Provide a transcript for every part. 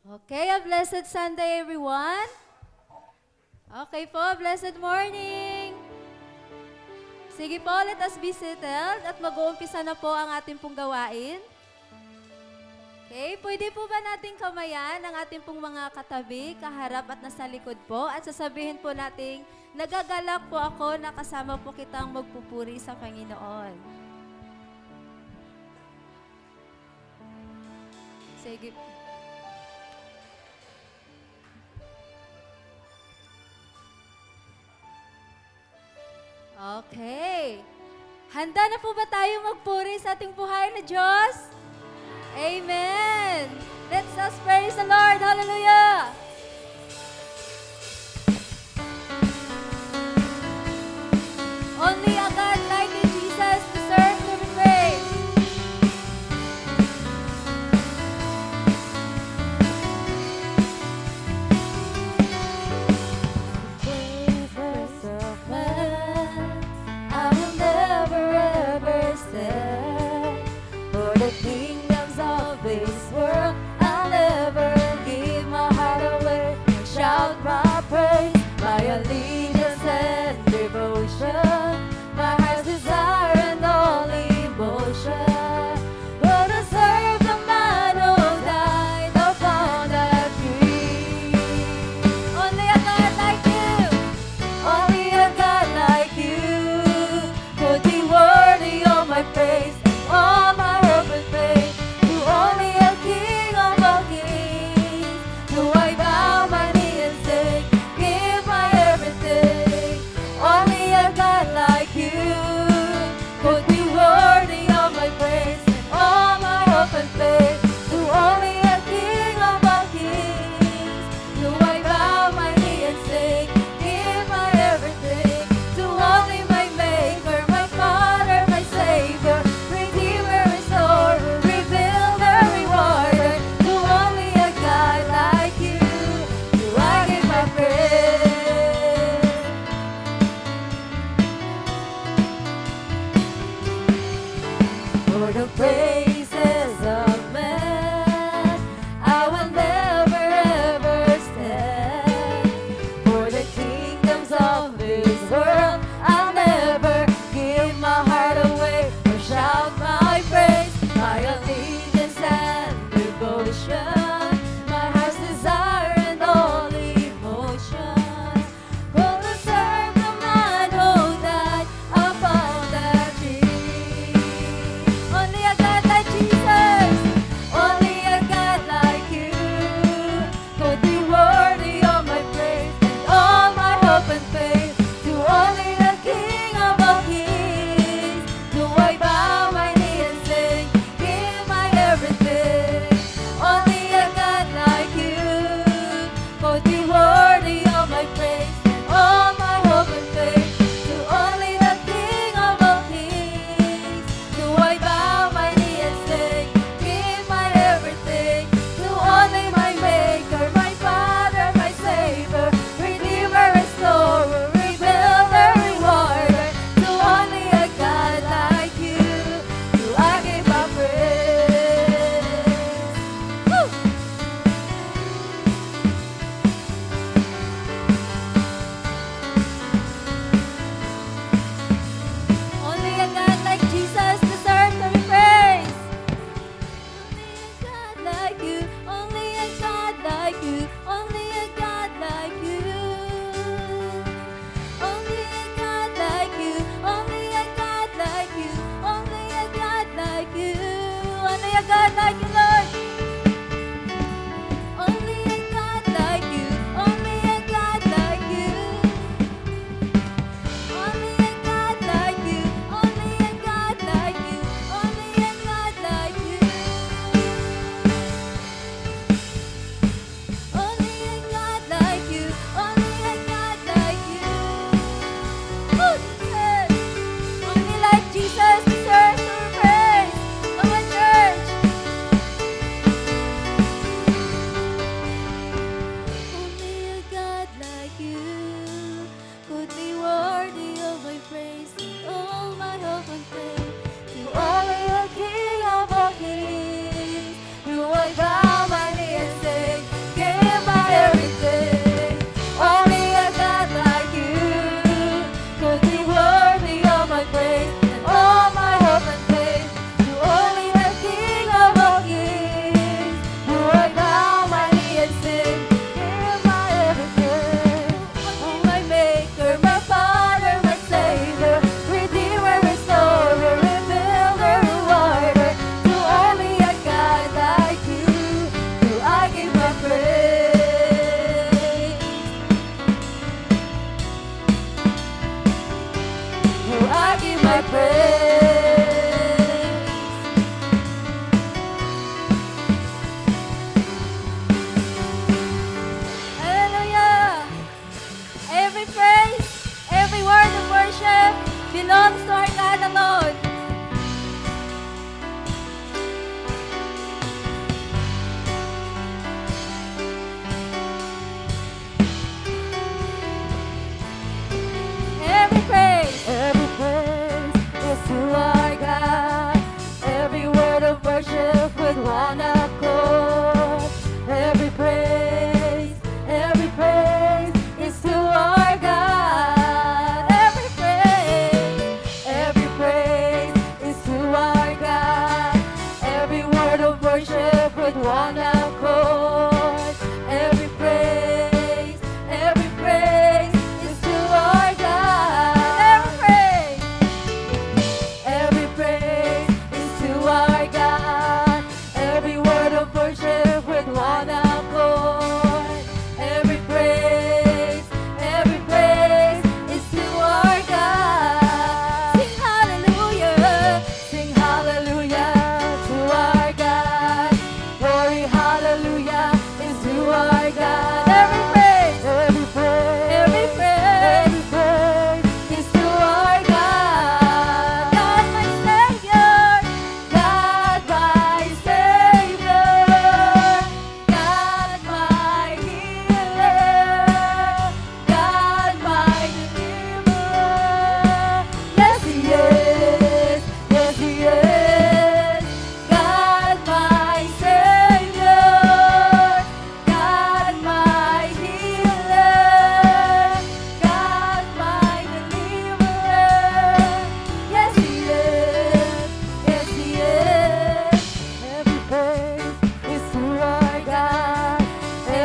Okay, a blessed Sunday, everyone. Okay po, blessed morning. Sige po, let us be settled at mag-uumpisa na po ang ating pong gawain. Okay, pwede po ba nating kamayan ang ating pong mga katabi, kaharap at nasa likod po at sasabihin po nating, nagagalak po ako na kasama po kitang magpupuri sa Panginoon. Sige. Okay. Handa na po ba tayo magpuri sa ating buhay na Diyos? Amen! Let's us praise the Lord. Hallelujah! Only a God like you, Jesus, deserves to be praised. Praises of man, I will never ever stand. For the kingdoms of this world, I'll never give my heart away.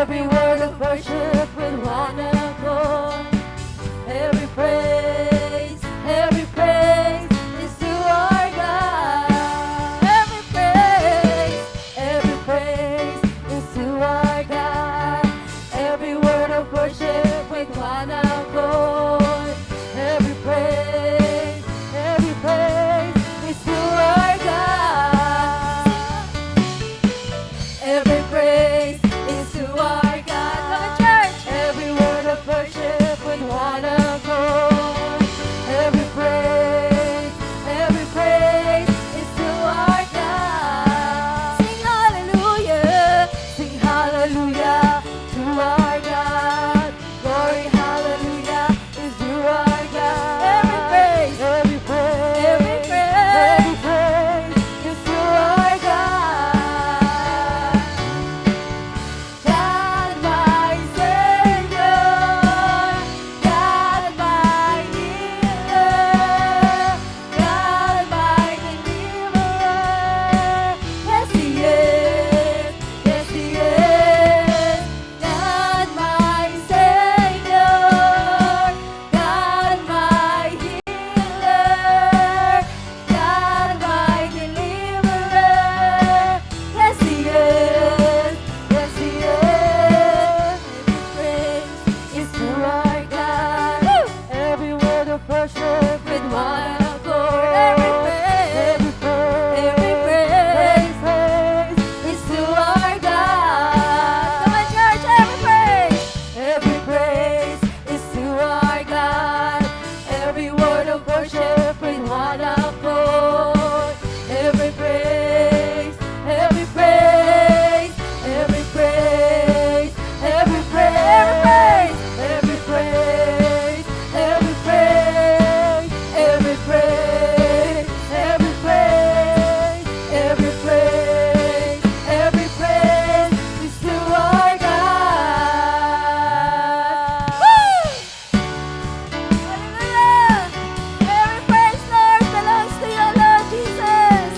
every word of worship with one accord. Every praise is to our God. Every praise is to our God. Every word of worship with one accord. Every praise is to our God. Every praise is to our God. Come on, church. Every word of worship with one accord. Every praise is to our God. Sing hallelujah to our God. Glory, hallelujah is to our God. Every praise is to our God. God my Savior, God my healer, God my deliverer. Yes, He is. Yes, He is. God my Savior, God my healer, God my deliverer. Yes, He is. Yes, He is. Every praise is to our God. Every word of worship with one accord. Every praise is to our God. Come on, church. Every praise is to our God. Every word of worship with one accord. Every praise, every praise, every praise, every praise, every praise, every praise, every praise, every praise, every praise, every praise is to our God. Woo! Hallelujah! Every praise, Lord, belongs to you, Lord Jesus.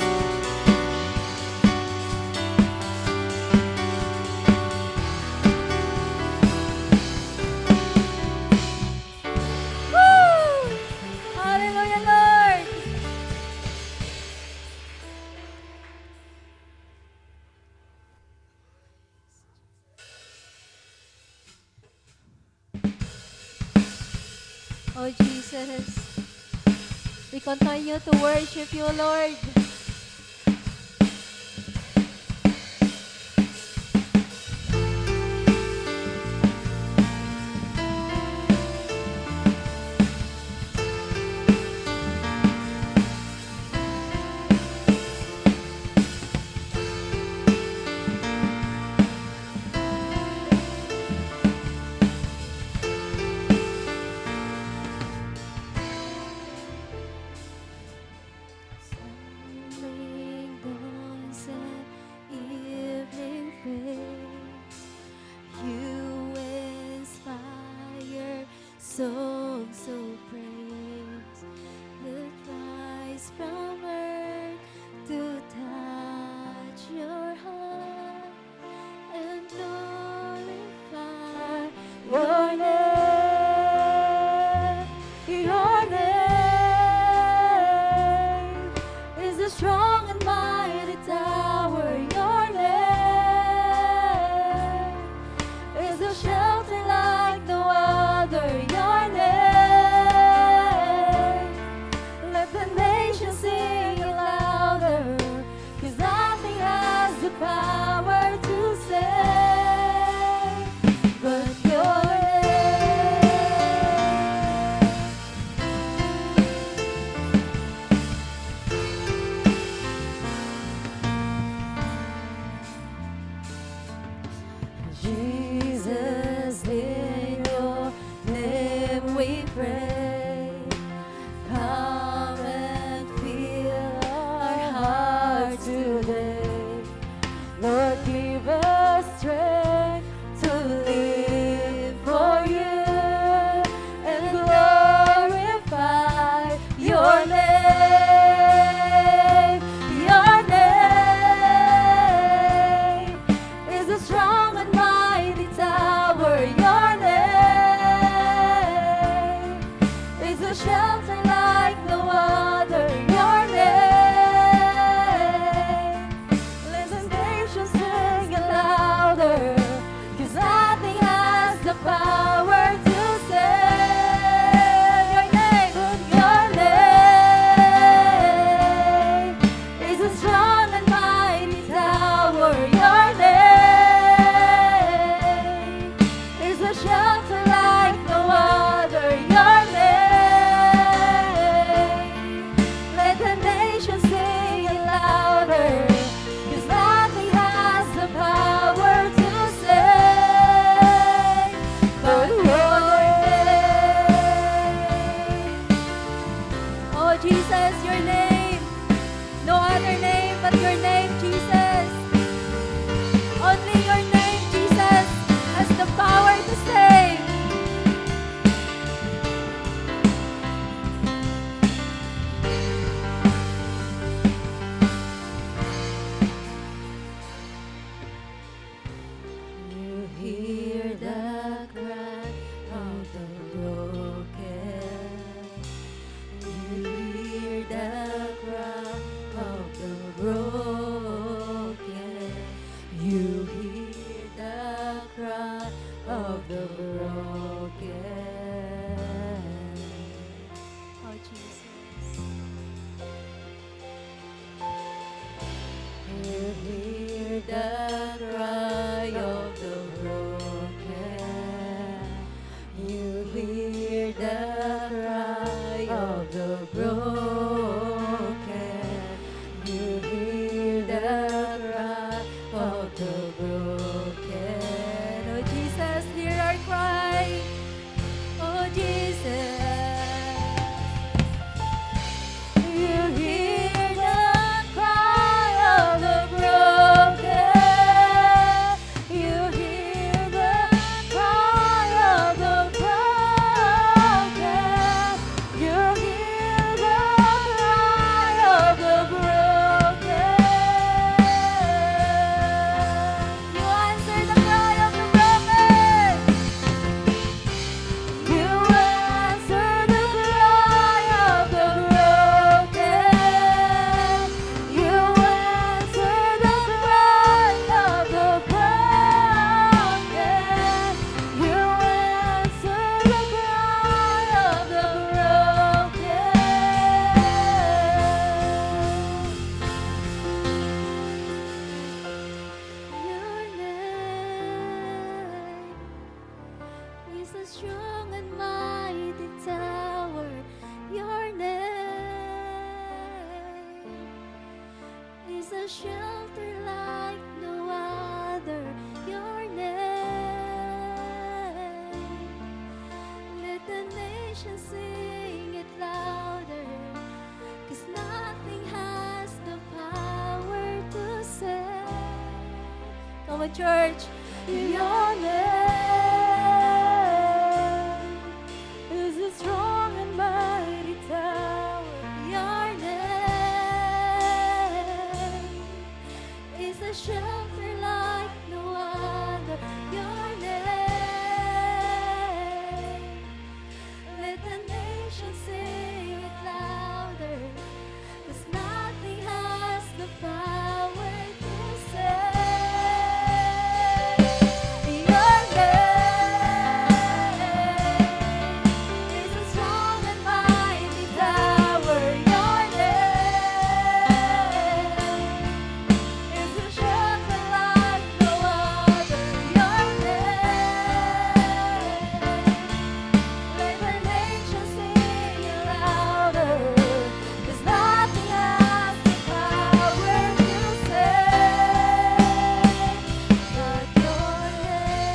Woo! Hallelujah, Lord. Oh, Jesus. We continue to worship you, Lord. Morning dawns and evening fades. You inspire songs of praise that rise from earth to touch your heart and glorify your name. Your name is a strong and mighty tower. Your name is a shelter like no other. Your name, let the nations sing it louder, 'cause nothing has the power to save but your Jesus, in your name we pray. Come and fill our hearts today. Lord, give us strength to live for you and glorify your name. Your name is a strong and mighty strong and mighty tower. Your name is a shelter like no other. Your name, let the nation sing it louder, 'cause nothing has the power to save. Come on, church. Your name Is a strong and mighty tower. Your name is a shelter like no other. Your name, let the nation sing it louder, 'cause nothing has the power to save. Your name is a strong and mighty tower. Your name is a shelter like no other. Your name, let the nations sing it louder, 'cause nothing has the power to save but your name.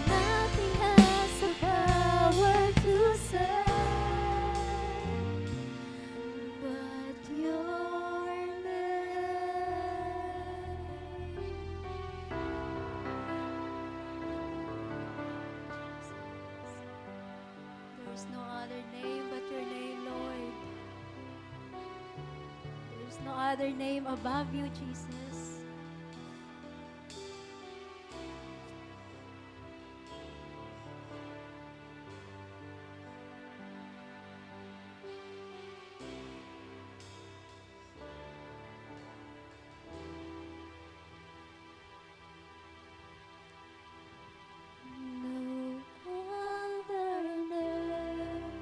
Nothing has the power to save but your name. There's no other name but your name, Lord. There's no other name above you, Jesus. No other name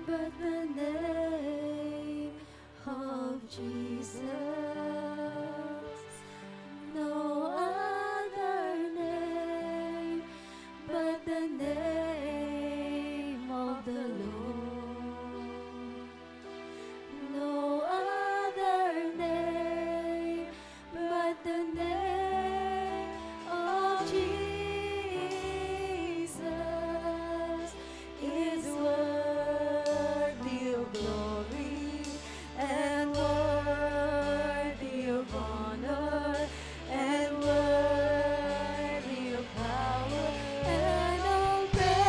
but the name of Jesus. No other name but the name of the Lord. No other name but the name of Jesus is worthy of glory and worthy of honor and worthy of power and of praise.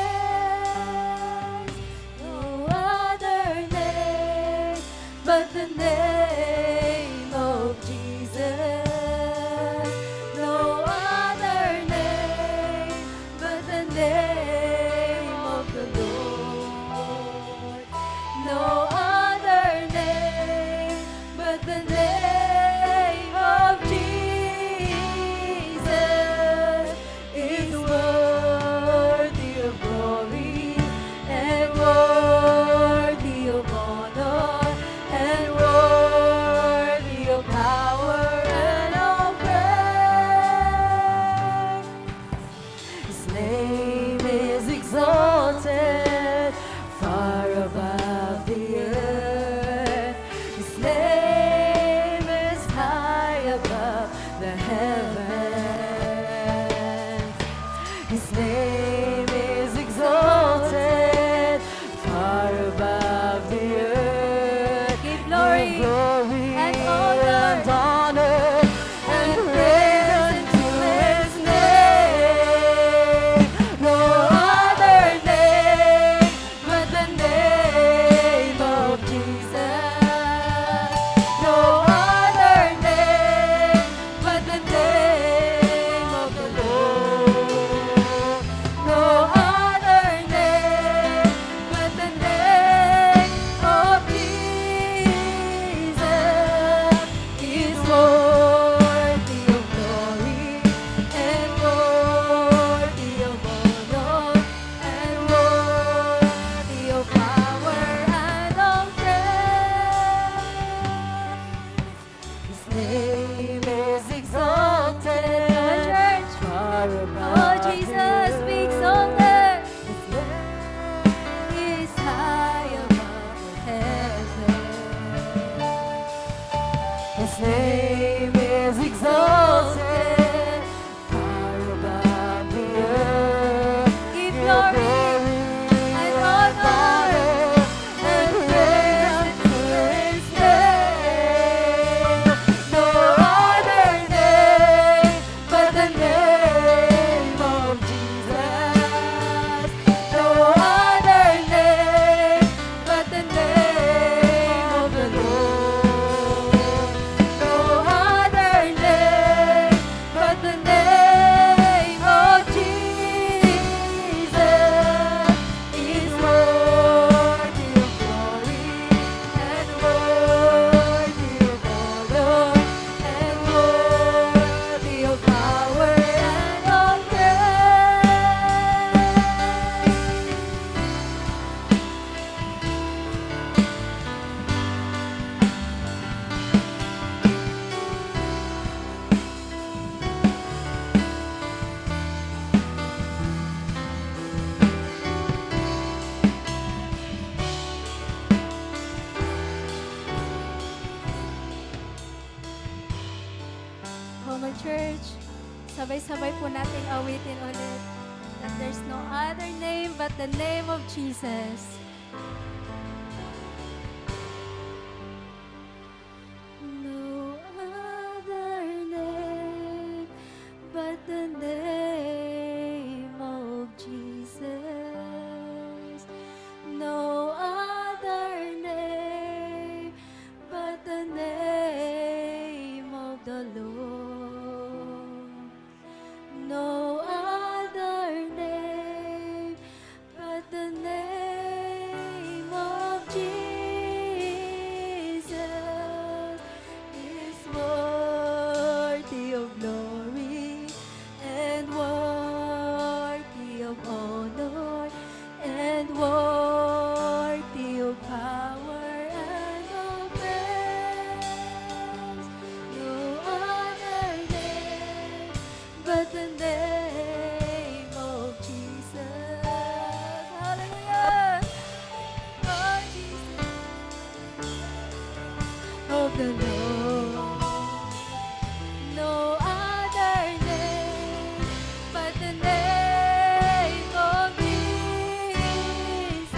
glory, and honor, and praise to His name. No other name but the name of Jesus. No other name but the name of the Lord. No other name but the name of Jesus is worthy of glory and worthy of honor and worthy of power and of Common Church, sabay-sabay po nating awitin ulit that there's no other name but the name of Jesus. No other name but the name of Jesus. No other name but the name of the Lord. No other name but the name of Jesus is worthy of glory and worthy of honor and worthy of power and of praise. No other name but the name of Jesus. Hallelujah! Oh, Jesus of the Lord. No other name but the name of Jesus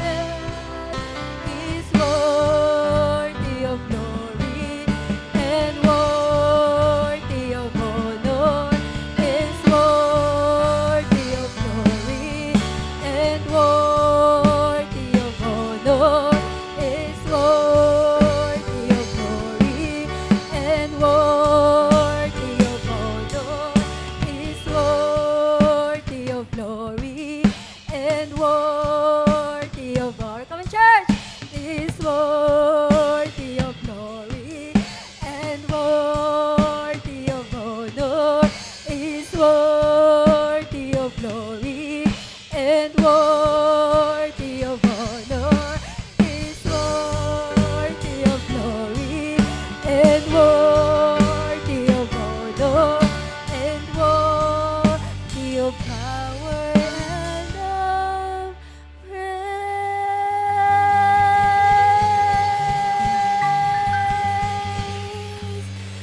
is worthy of glory and worthy of honor, is worthy of glory and worthy of honor, is worthy of glory and worthy of honor, is worthy of glory and worthy of honor. Come on, church! Is worthy of glory and worthy of honor, is worthy of glory and worthy of honor, is worthy of glory and worthy of honor and worthy of power and of praise.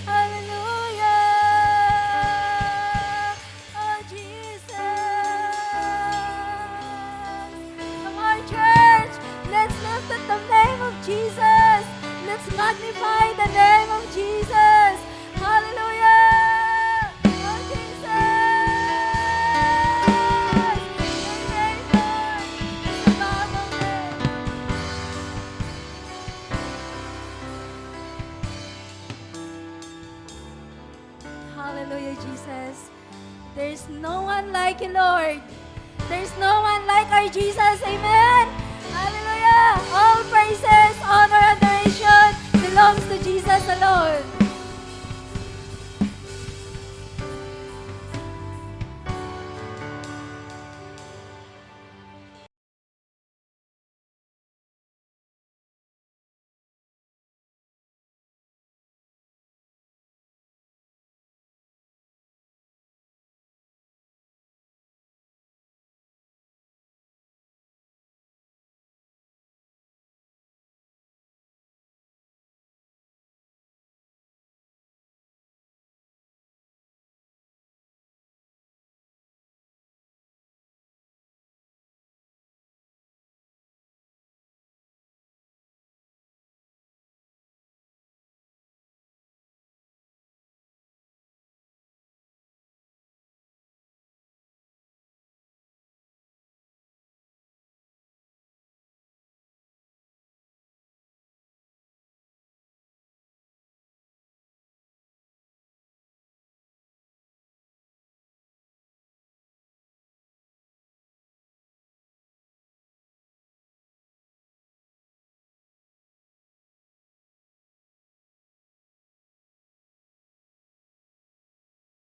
Hallelujah! Oh, Jesus! Come on, church! Let's lift up the name of Jesus! Let's magnify the name of Jesus! Hallelujah! Oh, Jesus! Your name, Lord, is above all names. Hallelujah, Jesus. There's no one like you, Lord. There's no one like our Jesus. Amen. Hallelujah. All praises, honor, adoration belongs to Jesus alone.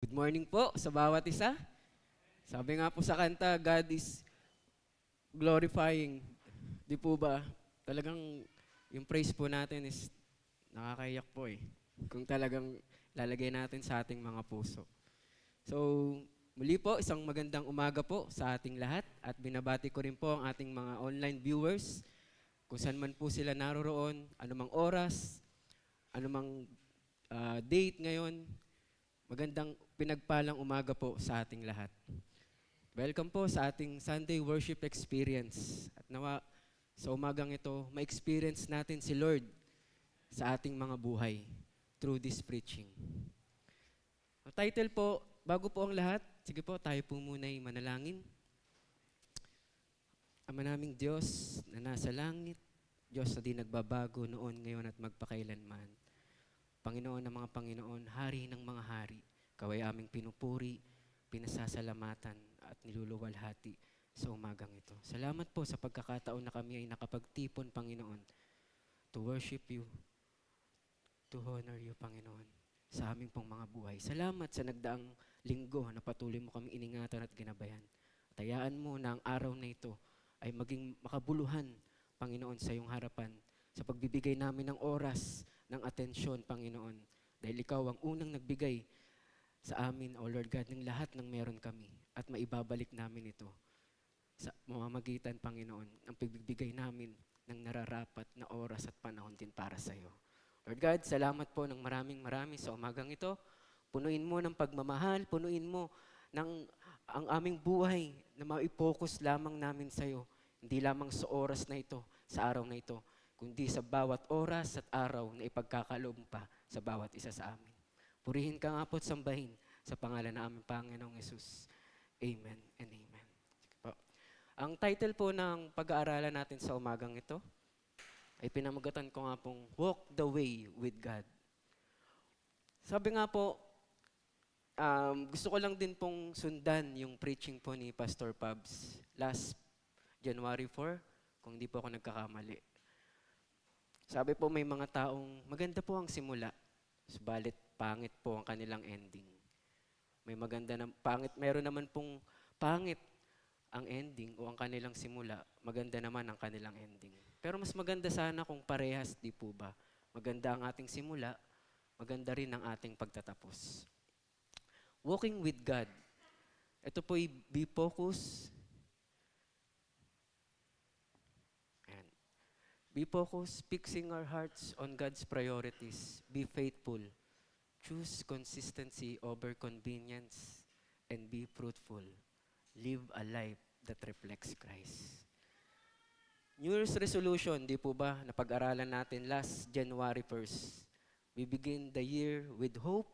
Good morning po sa bawat isa. Sabi nga po sa kanta, God is glorifying. Di po ba? Talagang yung praise po natin is nakakaiyak po eh. Kung talagang lalagay natin sa ating mga puso. So, muli po, isang magandang umaga po sa ating lahat at binabati ko rin po ang ating mga online viewers kung saan man po sila naroroon, anumang oras, anumang date ngayon. Magandang pinagpalang umaga po sa ating lahat. Welcome po sa ating Sunday Worship Experience. At nawa sa umagang ito, ma-experience natin si Lord sa ating mga buhay through this preaching. Ang title po, bago po ang lahat, sige po, tayo po muna'y manalangin. Ama naming Diyos na nasa langit, Diyos na di nagbabago noon, ngayon at magpakailanman. Panginoon ng mga Panginoon, Hari ng mga hari, Kaway aming pinupuri, pinasasalamatan at niluluwalhati sa umagang ito. Salamat po sa pagkakataon na kami ay nakapagtipon, Panginoon, to worship you, to honor you, Panginoon, sa aming pong mga buhay. Salamat sa nagdaang linggo na patuloy mo kami iningatan at ginabayan. Tayaan mo na ang araw na ito ay maging makabuluhan, Panginoon, sa iyong harapan, sa pagbibigay namin ng oras, ng atensyon, Panginoon. Dahil ikaw ang unang nagbigay sa amin, O Lord God, ng lahat ng meron kami at maibabalik namin ito sa mamamagitan, Panginoon, ng pagbibigay namin ng nararapat na oras at panahon din para sa iyo. Lord God, salamat po ng maraming sa umagang ito. Punuin mo ng pagmamahal, punuin mo ng ang aming buhay na maipokus lamang namin sa iyo. Hindi lamang sa oras na ito, sa araw na ito, kundi sa bawat oras at araw na ipagkakaloob pa sa bawat isa sa amin. Purihin ka nga po at sambahin sa pangalan ng aming Panginoong Yesus. Amen and amen. Sige po. Ang title po ng pag-aaralan natin sa umagang ito ay pinamagatan ko nga pong Walk the Way with God. Sabi nga po, gusto ko lang din pong sundan yung preaching po ni Pastor Pabs last January 4, kung di po ako nagkakamali. Sabi po may mga taong maganda po ang simula, subalit pangit po ang kanilang ending. May maganda na pangit, meron naman pong pangit ang ending o ang kanilang simula, maganda naman ang kanilang ending. Pero mas maganda sana kung parehas, di po ba? Maganda ang ating simula, maganda rin ang ating pagtatapos. Walking with God. Ito po'y be focused. Ayan. Be focused, fixing our hearts on God's priorities. Be faithful. Choose consistency over convenience and be fruitful. Live a life that reflects Christ. New Year's resolution, di po ba, napag-aralan natin last January 1st. We begin the year with hope.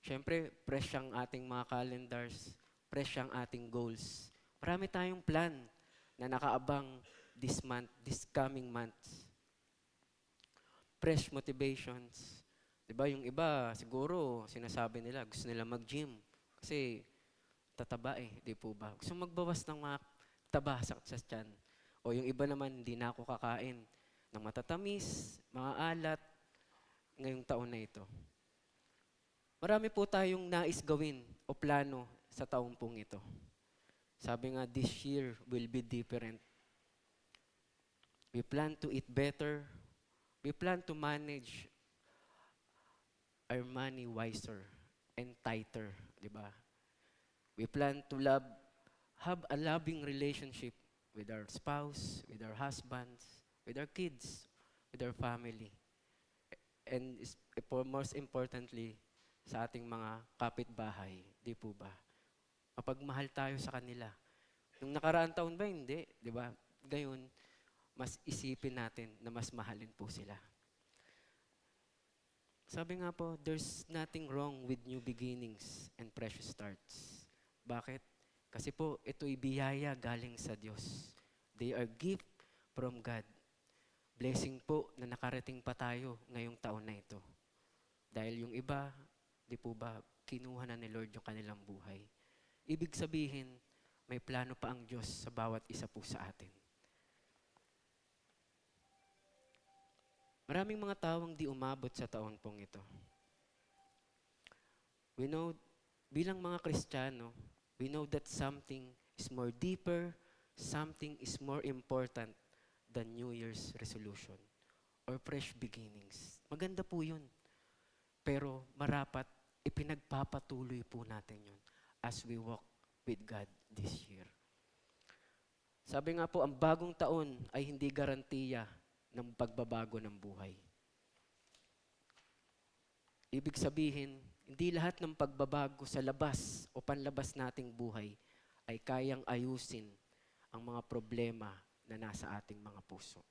Siyempre, fresh ang ating mga calendars, fresh ang ating goals. Marami tayong plan na nakaabang this month, this coming months. Fresh motivations. Diba, yung iba, siguro, sinasabi nila, gusto nila mag-gym. Kasi, tataba di po ba? Gusto magbawas ng mga taba sa tiyan. O yung iba naman, hindi na ako kakain ng matatamis, mga alat, ngayong taon na ito. Marami po tayong nais gawin o plano sa taong pong ito. Sabi nga, this year will be different. We plan to eat better. We plan to manage our money wiser and tighter, di ba? We plan to have a loving relationship with our spouse, with our husbands, with our kids, with our family. And most importantly, sa ating mga kapitbahay, di po ba? Mapagmahal tayo sa kanila. Nung nakaraang taon ba, hindi, di ba? Gayon, mas isipin natin na mas mahalin po sila. Sabi nga po, there's nothing wrong with new beginnings and precious starts. Bakit? Kasi po, ito'y biyaya galing sa Diyos. They are gift from God. Blessing po na nakarating pa tayo ngayong taon na ito. Dahil yung iba, di po ba, kinuha na ni Lord yung kanilang buhay. Ibig sabihin, may plano pa ang Diyos sa bawat isa po sa atin. Maraming mga tawang di umabot sa taon pong ito. We know bilang mga Kristiyano, we know that something is more deeper, something is more important than New Year's resolution or fresh beginnings. Maganda po yun. Pero marapat, ipinagpapatuloy po natin yun as we walk with God this year. Sabi nga po, ang bagong taon ay hindi garantiya ng pagbabago ng buhay. Ibig sabihin, hindi lahat ng pagbabago sa labas o panlabas nating buhay ay kayang ayusin ang mga problema na nasa ating mga puso.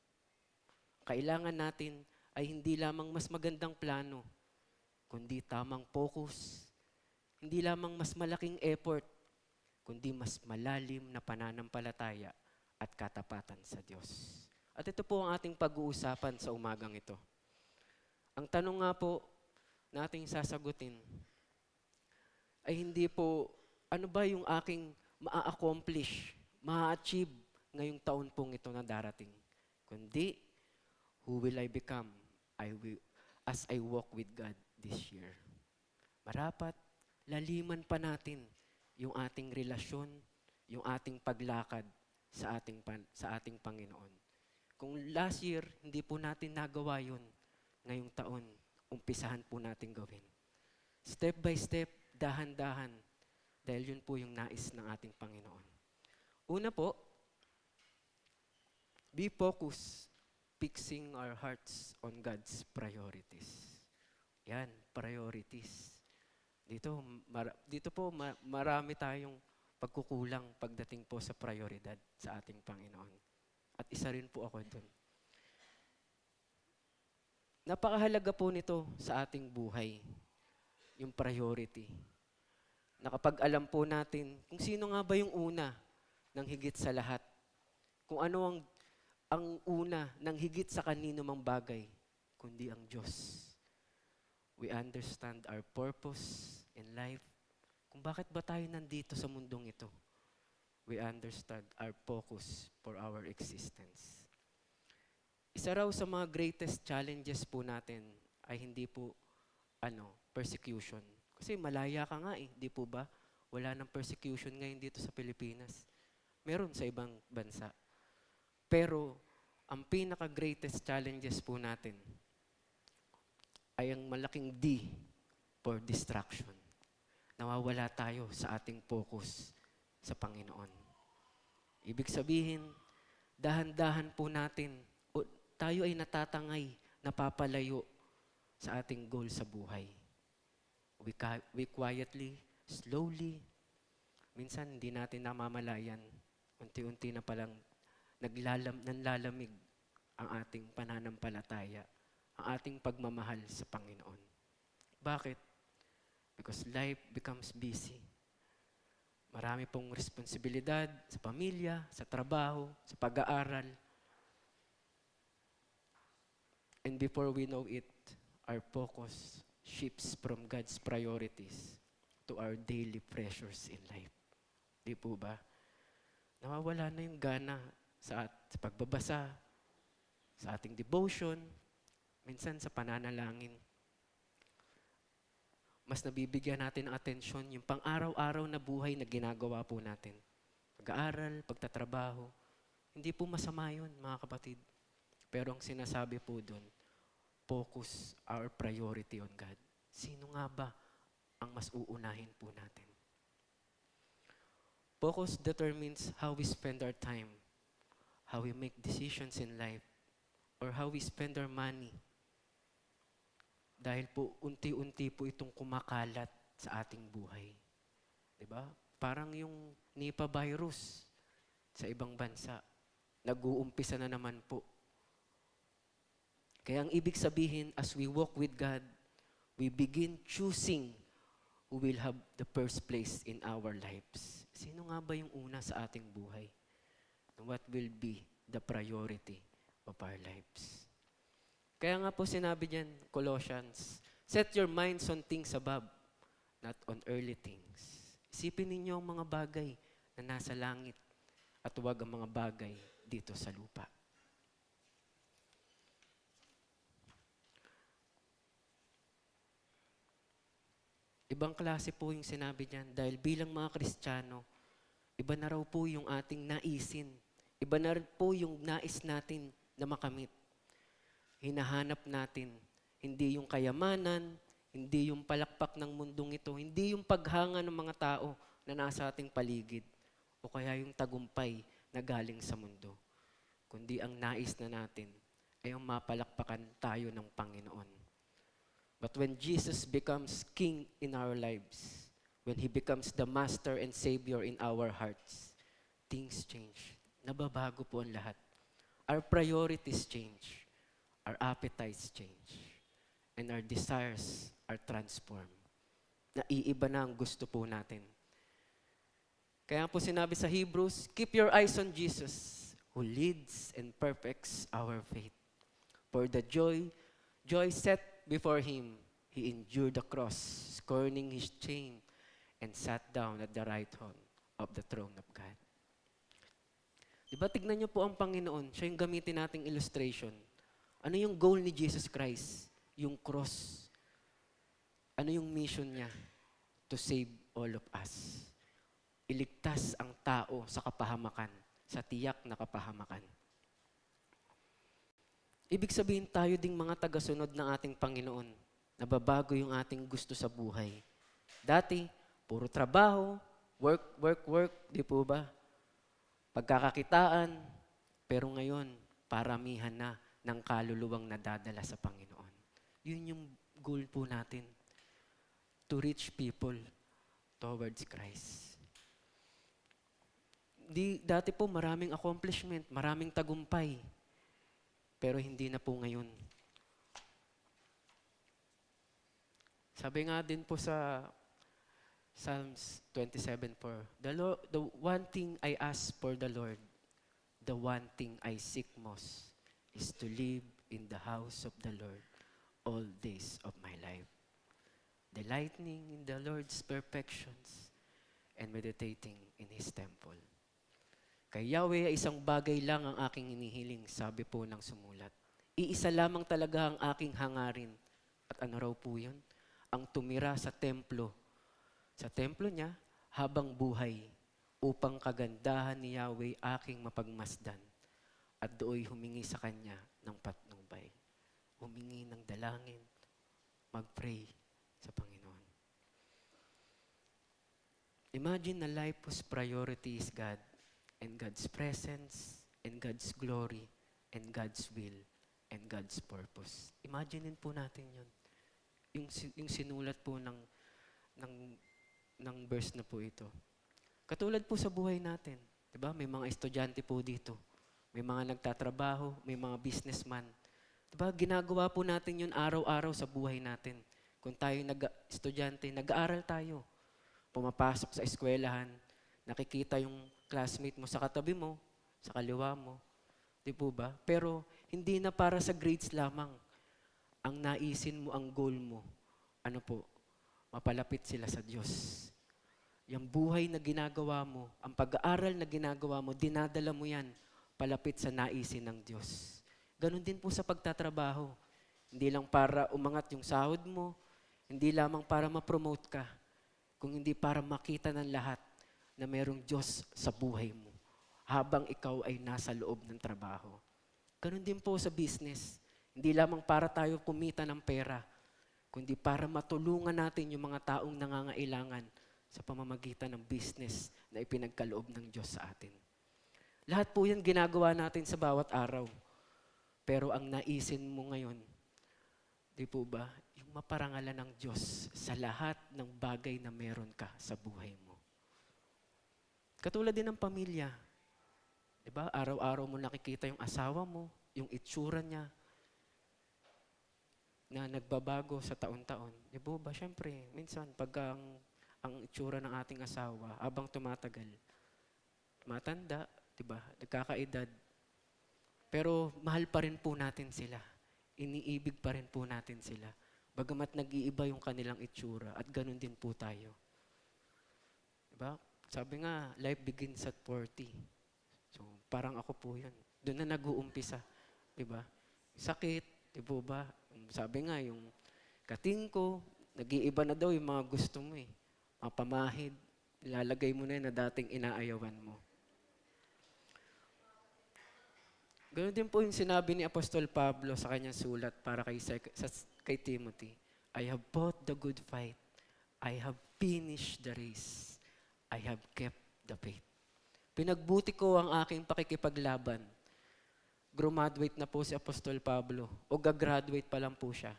Kailangan natin ay hindi lamang mas magandang plano, kundi tamang focus, hindi lamang mas malaking effort, kundi mas malalim na pananampalataya at katapatan sa Diyos. At ito po ang ating pag-uusapan sa umagang ito. Ang tanong nga po nating sasagutin ay hindi po, ano ba yung aking ma-accomplish, ma-achieve ngayong taon pong ito na darating, kundi, who will I become as I walk with God this year? Marapat, laliman pa natin yung ating relasyon, yung ating paglakad sa ating Panginoon. Kung last year, hindi po natin nagawa yun, ngayong taon, umpisahan po natin gawin. Step by step, dahan-dahan, dahil yun po yung nais ng ating Panginoon. Una po, be focused, fixing our hearts on God's priorities. Yan, priorities. Dito po marami tayong pagkukulang pagdating po sa prioridad sa ating Panginoon. At isa rin po ako dun. Napakahalaga po nito sa ating buhay, yung priority. Na kapag alam po natin kung sino nga ba yung una ng higit sa lahat, kung ano ang una ng higit sa kanino mang bagay, kundi ang Diyos. We understand our purpose in life. Kung bakit ba tayo nandito sa mundong ito, we understand our focus for our existence. Isa raw sa mga greatest challenges po natin ay hindi po persecution. Kasi malaya ka nga di po ba? Wala nang persecution ngayon dito sa Pilipinas. Meron sa ibang bansa. Pero ang pinaka-greatest challenges po natin ay ang malaking D for distraction. Nawawala tayo sa ating focus sa Panginoon. Ibig sabihin, dahan-dahan po natin, tayo ay natatangay, napapalayo sa ating goal sa buhay. We quietly, slowly, minsan hindi natin namamalayan, unti-unti na palang nanlalamig ang ating pananampalataya, ang ating pagmamahal sa Panginoon. Bakit? Because life becomes busy. Marami pong responsibilidad sa pamilya, sa trabaho, sa pag-aaral. And before we know it, our focus shifts from God's priorities to our daily pressures in life. Di po ba? Nawawala na yung gana sa pagbabasa, sa ating devotion, minsan sa pananalangin. Mas nabibigyan natin ng atensyon yung pang-araw-araw na buhay na ginagawa po natin. Pag-aaral, pagtatrabaho. Hindi po masama yun, mga kapatid. Pero ang sinasabi po doon, focus our priority on God. Sino nga ba ang mas uunahin po natin? Focus determines how we spend our time, how we make decisions in life, or how we spend our money. Dahil po, unti-unti po itong kumakalat sa ating buhay. Diba? Parang yung Nipah virus sa ibang bansa. Nag-uumpisa na naman po. Kaya ang ibig sabihin, as we walk with God, we begin choosing who will have the first place in our lives. Sino nga ba yung una sa ating buhay? And what will be the priority of our lives? Kaya nga po sinabi diyan, Colossians, set your minds on things above, not on earthly things. Isipin ninyo ang mga bagay na nasa langit at huwag ang mga bagay dito sa lupa. Ibang klase po yung sinabi niyan dahil bilang mga Kristiyano, iba na raw po yung ating naisin. Iba na rin po yung nais natin na makamit. Hinahanap natin, hindi yung kayamanan, hindi yung palakpak ng mundong ito, hindi yung paghanga ng mga tao na nasa ating paligid, o kaya yung tagumpay na galing sa mundo. Kundi ang nais na natin ay yung mapalakpakan tayo ng Panginoon. But when Jesus becomes King in our lives, when He becomes the Master and Savior in our hearts, things change. Nababago po ang lahat. Our priorities change. Our appetites change. And our desires are transformed. Naiiba na ang gusto po natin. Kaya po sinabi sa Hebrews, keep your eyes on Jesus, who leads and perfects our faith. For the joy set before Him, He endured the cross, scorning His shame, and sat down at the right hand of the throne of God. Diba, tignan niyo po ang Panginoon, siya yung gamitin nating illustration. Ano yung goal ni Jesus Christ? Yung cross. Ano yung mission niya? To save all of us. Iligtas ang tao sa kapahamakan, sa tiyak na kapahamakan. Ibig sabihin tayo ding mga tagasunod ng ating Panginoon, nababago yung ating gusto sa buhay. Dati, puro trabaho, work, di po ba? Pagkakakitaan, pero ngayon, paramihan na ng kaluluwang nadadala sa Panginoon. Yun yung goal po natin, to reach people towards Christ. Dati po maraming accomplishment, maraming tagumpay, pero hindi na po ngayon. Sabi nga din po sa Psalms 27:4, the one thing I ask for the Lord, the one thing I seek most, is to live in the house of the Lord all days of my life, delighting in the Lord's perfections and meditating in His temple. Kay Yahweh ay isang bagay lang ang aking hinihiling, sabi po ng sumulat. Iisa lamang talaga ang aking hangarin. At ano raw po yun? Ang tumira sa templo niya habang buhay, upang kagandahan ni Yahweh aking mapagmasdan at dooy humingi sa Kanya ng patnubay. Humingi ng dalangin, mag-pray sa Panginoon. Imagine na life whose priority is God, and God's presence, and God's glory, and God's will, and God's purpose. Imaginein po natin yun. Yung sinulat po ng verse na po ito. Katulad po sa buhay natin. Diba? May mga estudyante po dito. May mga nagtatrabaho, may mga businessman. Diba? Ginagawa po natin yun araw-araw sa buhay natin. Kung tayo estudyante, nag-aaral tayo. Pumapasok sa eskwelahan, nakikita yung classmate mo sa katabi mo, sa kaliwa mo. Di po ba? Pero hindi na para sa grades lamang. Ang naisin mo, ang goal mo, ano po, mapalapit sila sa Diyos. Yung buhay na ginagawa mo, ang pag-aaral na ginagawa mo, dinadala mo yan palapit sa naisin ng Diyos. Ganon din po sa pagtatrabaho. Hindi lang para umangat yung sahod mo, hindi lamang para ma-promote ka, kung hindi para makita ng lahat na merong Diyos sa buhay mo habang ikaw ay nasa loob ng trabaho. Ganon din po sa business. Hindi lamang para tayo kumita ng pera, kundi para matulungan natin yung mga taong nangangailangan sa pamamagitan ng business na ipinagkaloob ng Diyos sa atin. Lahat po yan ginagawa natin sa bawat araw. Pero ang naisin mo ngayon, di po ba, yung maparangalan ng Diyos sa lahat ng bagay na meron ka sa buhay mo. Katulad din ng pamilya. Diba? Araw-araw mo nakikita yung asawa mo, yung itsura niya, na nagbabago sa taon-taon. Diba ba? Siyempre, minsan, pag ang itsura ng ating asawa, habang tumatagal, matanda, diba? Nagkakaedad. Pero mahal pa rin po natin sila. Iniibig pa rin po natin sila. Bagamat nag-iiba yung kanilang itsura, at ganun din po tayo. Diba? Sabi nga, life begins at 40. So, parang ako po yan. Doon na nag-uumpisa. Diba? Sakit, di po ba? Sabi nga, yung kating ko, Nag-iiba na daw yung mga gusto mo eh. Mga pamahid, ilalagay mo na yun na dating inaayawan mo. Ganoon din po yung sinabi ni Apostol Pablo sa kanyang sulat para kay Timothy. I have fought the good fight. I have finished the race. I have kept the faith. Pinagbuti ko ang aking pakikipaglaban. Graduate na po si Apostol Pablo o gagraduate pa lang po siya.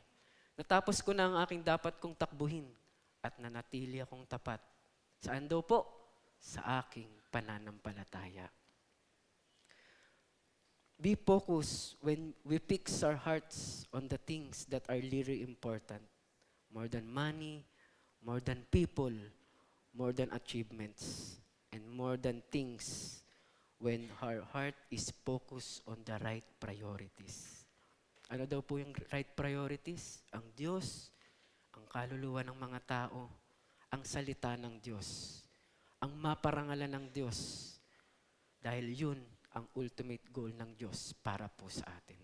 Natapos ko na ang aking dapat kong takbuhin at nanatili akong tapat. Saan daw po? Sa aking pananampalataya. Be focused when we fix our hearts on the things that are really important. More than money, more than people, more than achievements, and more than things when our heart is focused on the right priorities. Ano daw po yung right priorities? Ang Diyos, ang kaluluwa ng mga tao, ang salita ng Diyos, ang maparangalan ng Diyos. Dahil yun ang ultimate goal ng Diyos para po sa atin.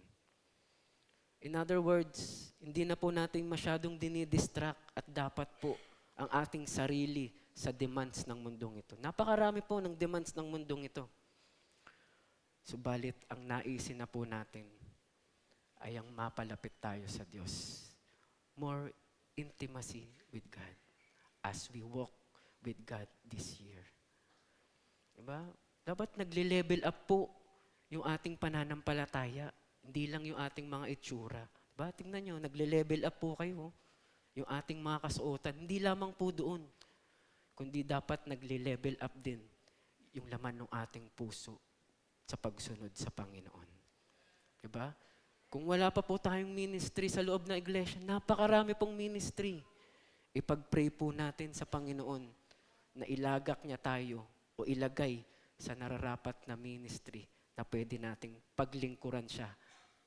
In other words, hindi na po natin masyadong dinidistract at dapat po ang ating sarili sa demands ng mundong ito. Napakarami po ng demands ng mundong ito. Subalit, ang naisin na po natin ay ang mapalapit tayo sa Diyos. More intimacy with God as we walk with God this year. Diba? Dapat nagle-level up po yung ating pananampalataya. Hindi lang yung ating mga itsura. Diba? Tingnan nyo, nagle-level up po kayo. Yung ating mga kasuotan. Hindi lamang po doon. Kundi dapat nagle-level up din yung laman ng ating puso sa pagsunod sa Panginoon. Diba? Kung wala pa po tayong ministry sa loob ng iglesia, napakarami pong ministry. Ipag-pray po natin sa Panginoon na ilagak niya tayo o ilagay sa nararapat na ministry na pwede nating paglingkuran siya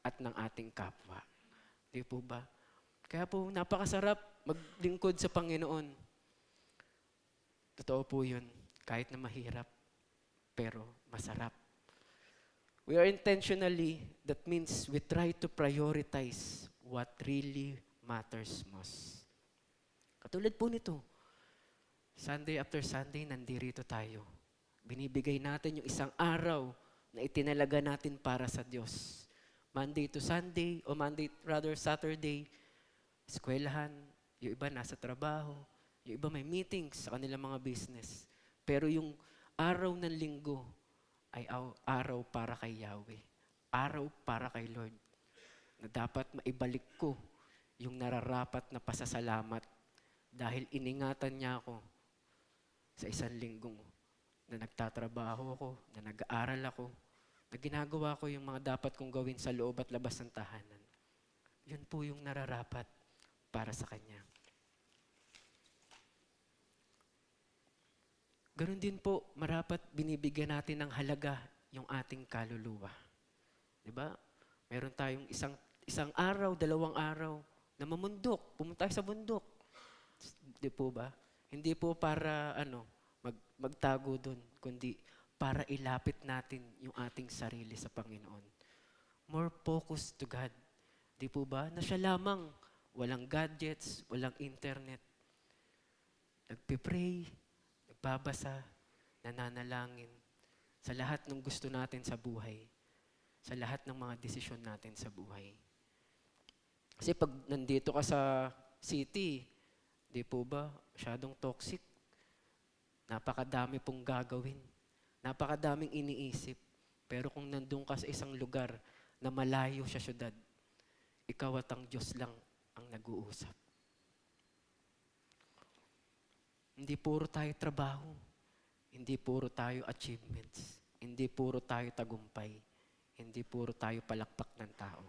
at ng ating kapwa. Di po ba? Kaya po napakasarap maglingkod sa Panginoon. Totoo po yun, kahit na mahirap, pero masarap. We are intentionally, that means we try to prioritize what really matters most. Katulad po nito, Sunday after Sunday, nandito tayo. Binibigay natin yung isang araw na itinalaga natin para sa Diyos. Monday to Sunday, o Saturday, eskwelahan, yung iba nasa trabaho, yung iba may meetings sa kanilang mga business. Pero yung araw ng linggo ay araw para kay Yahweh. Araw para kay Lord. Na dapat maibalik ko yung nararapat na pasasalamat dahil iningatan niya ako sa isang linggong na nagtatrabaho ako, na nag-aaral ako, na ginagawa ko yung mga dapat kong gawin sa loob at labas ng tahanan. Yun po yung nararapat para sa Kanya. Ganon din po, marapat binibigyan natin ng halaga yung ating kaluluwa. Diba? Meron tayong isang araw, 2 araw na mamundok, pumunta tayo sa bundok. Di po ba? Hindi po para magtago doon, kundi para ilapit natin yung ating sarili sa Panginoon. More focus to God. Di po ba? Na siya lamang, walang gadgets, walang internet. Nagpipray, nagbabasa, nananalangin sa lahat ng gusto natin sa buhay, sa lahat ng mga desisyon natin sa buhay. Kasi pag nandito ka sa city, di po ba, masyadong toxic. Napakadami pong gagawin. Napakadaming iniisip. Pero kung nandun ka sa isang lugar na malayo sa syudad, ikaw at ang Diyos lang ang nag-uusap. Hindi puro tayo trabaho. Hindi puro tayo achievements. Hindi puro tayo tagumpay. Hindi puro tayo palakpak ng tao.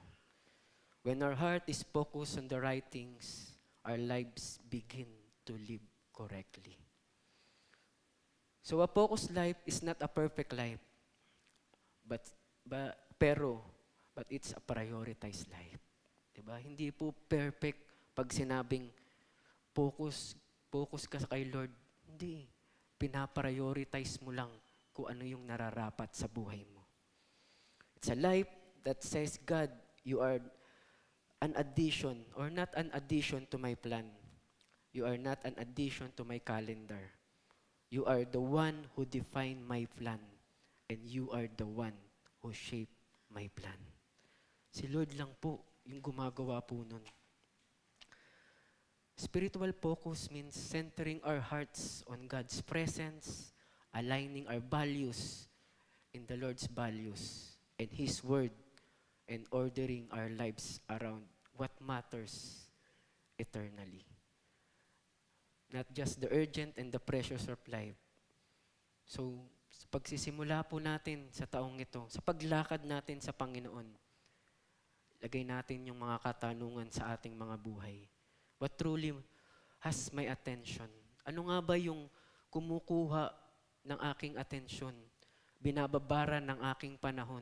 When our heart is focused on the right things, our lives begin to live correctly. So a focused life is not a perfect life, but it's a prioritized life. Diba? Hindi po perfect pag sinabing focus ka kay Lord. Hindi. Pinaprioritize mo lang kung ano yung nararapat sa buhay mo. It's a life that says, God, you are an addition or not an addition to my plan. You are not an addition to my calendar. You are the one who defined my plan. And you are the one who shaped my plan. Si Lord lang po yung gumagawa po nun. Spiritual focus means centering our hearts on God's presence, aligning our values in the Lord's values and His Word, and ordering our lives around what matters eternally. Not just the urgent and the precious of life. So, sa pagsisimula po natin sa taong ito, sa paglakad natin sa Panginoon, lagay natin yung mga katanungan sa ating mga buhay. What truly has my attention? Ano nga ba yung kumukuha ng aking atensyon? Binababara ng aking panahon?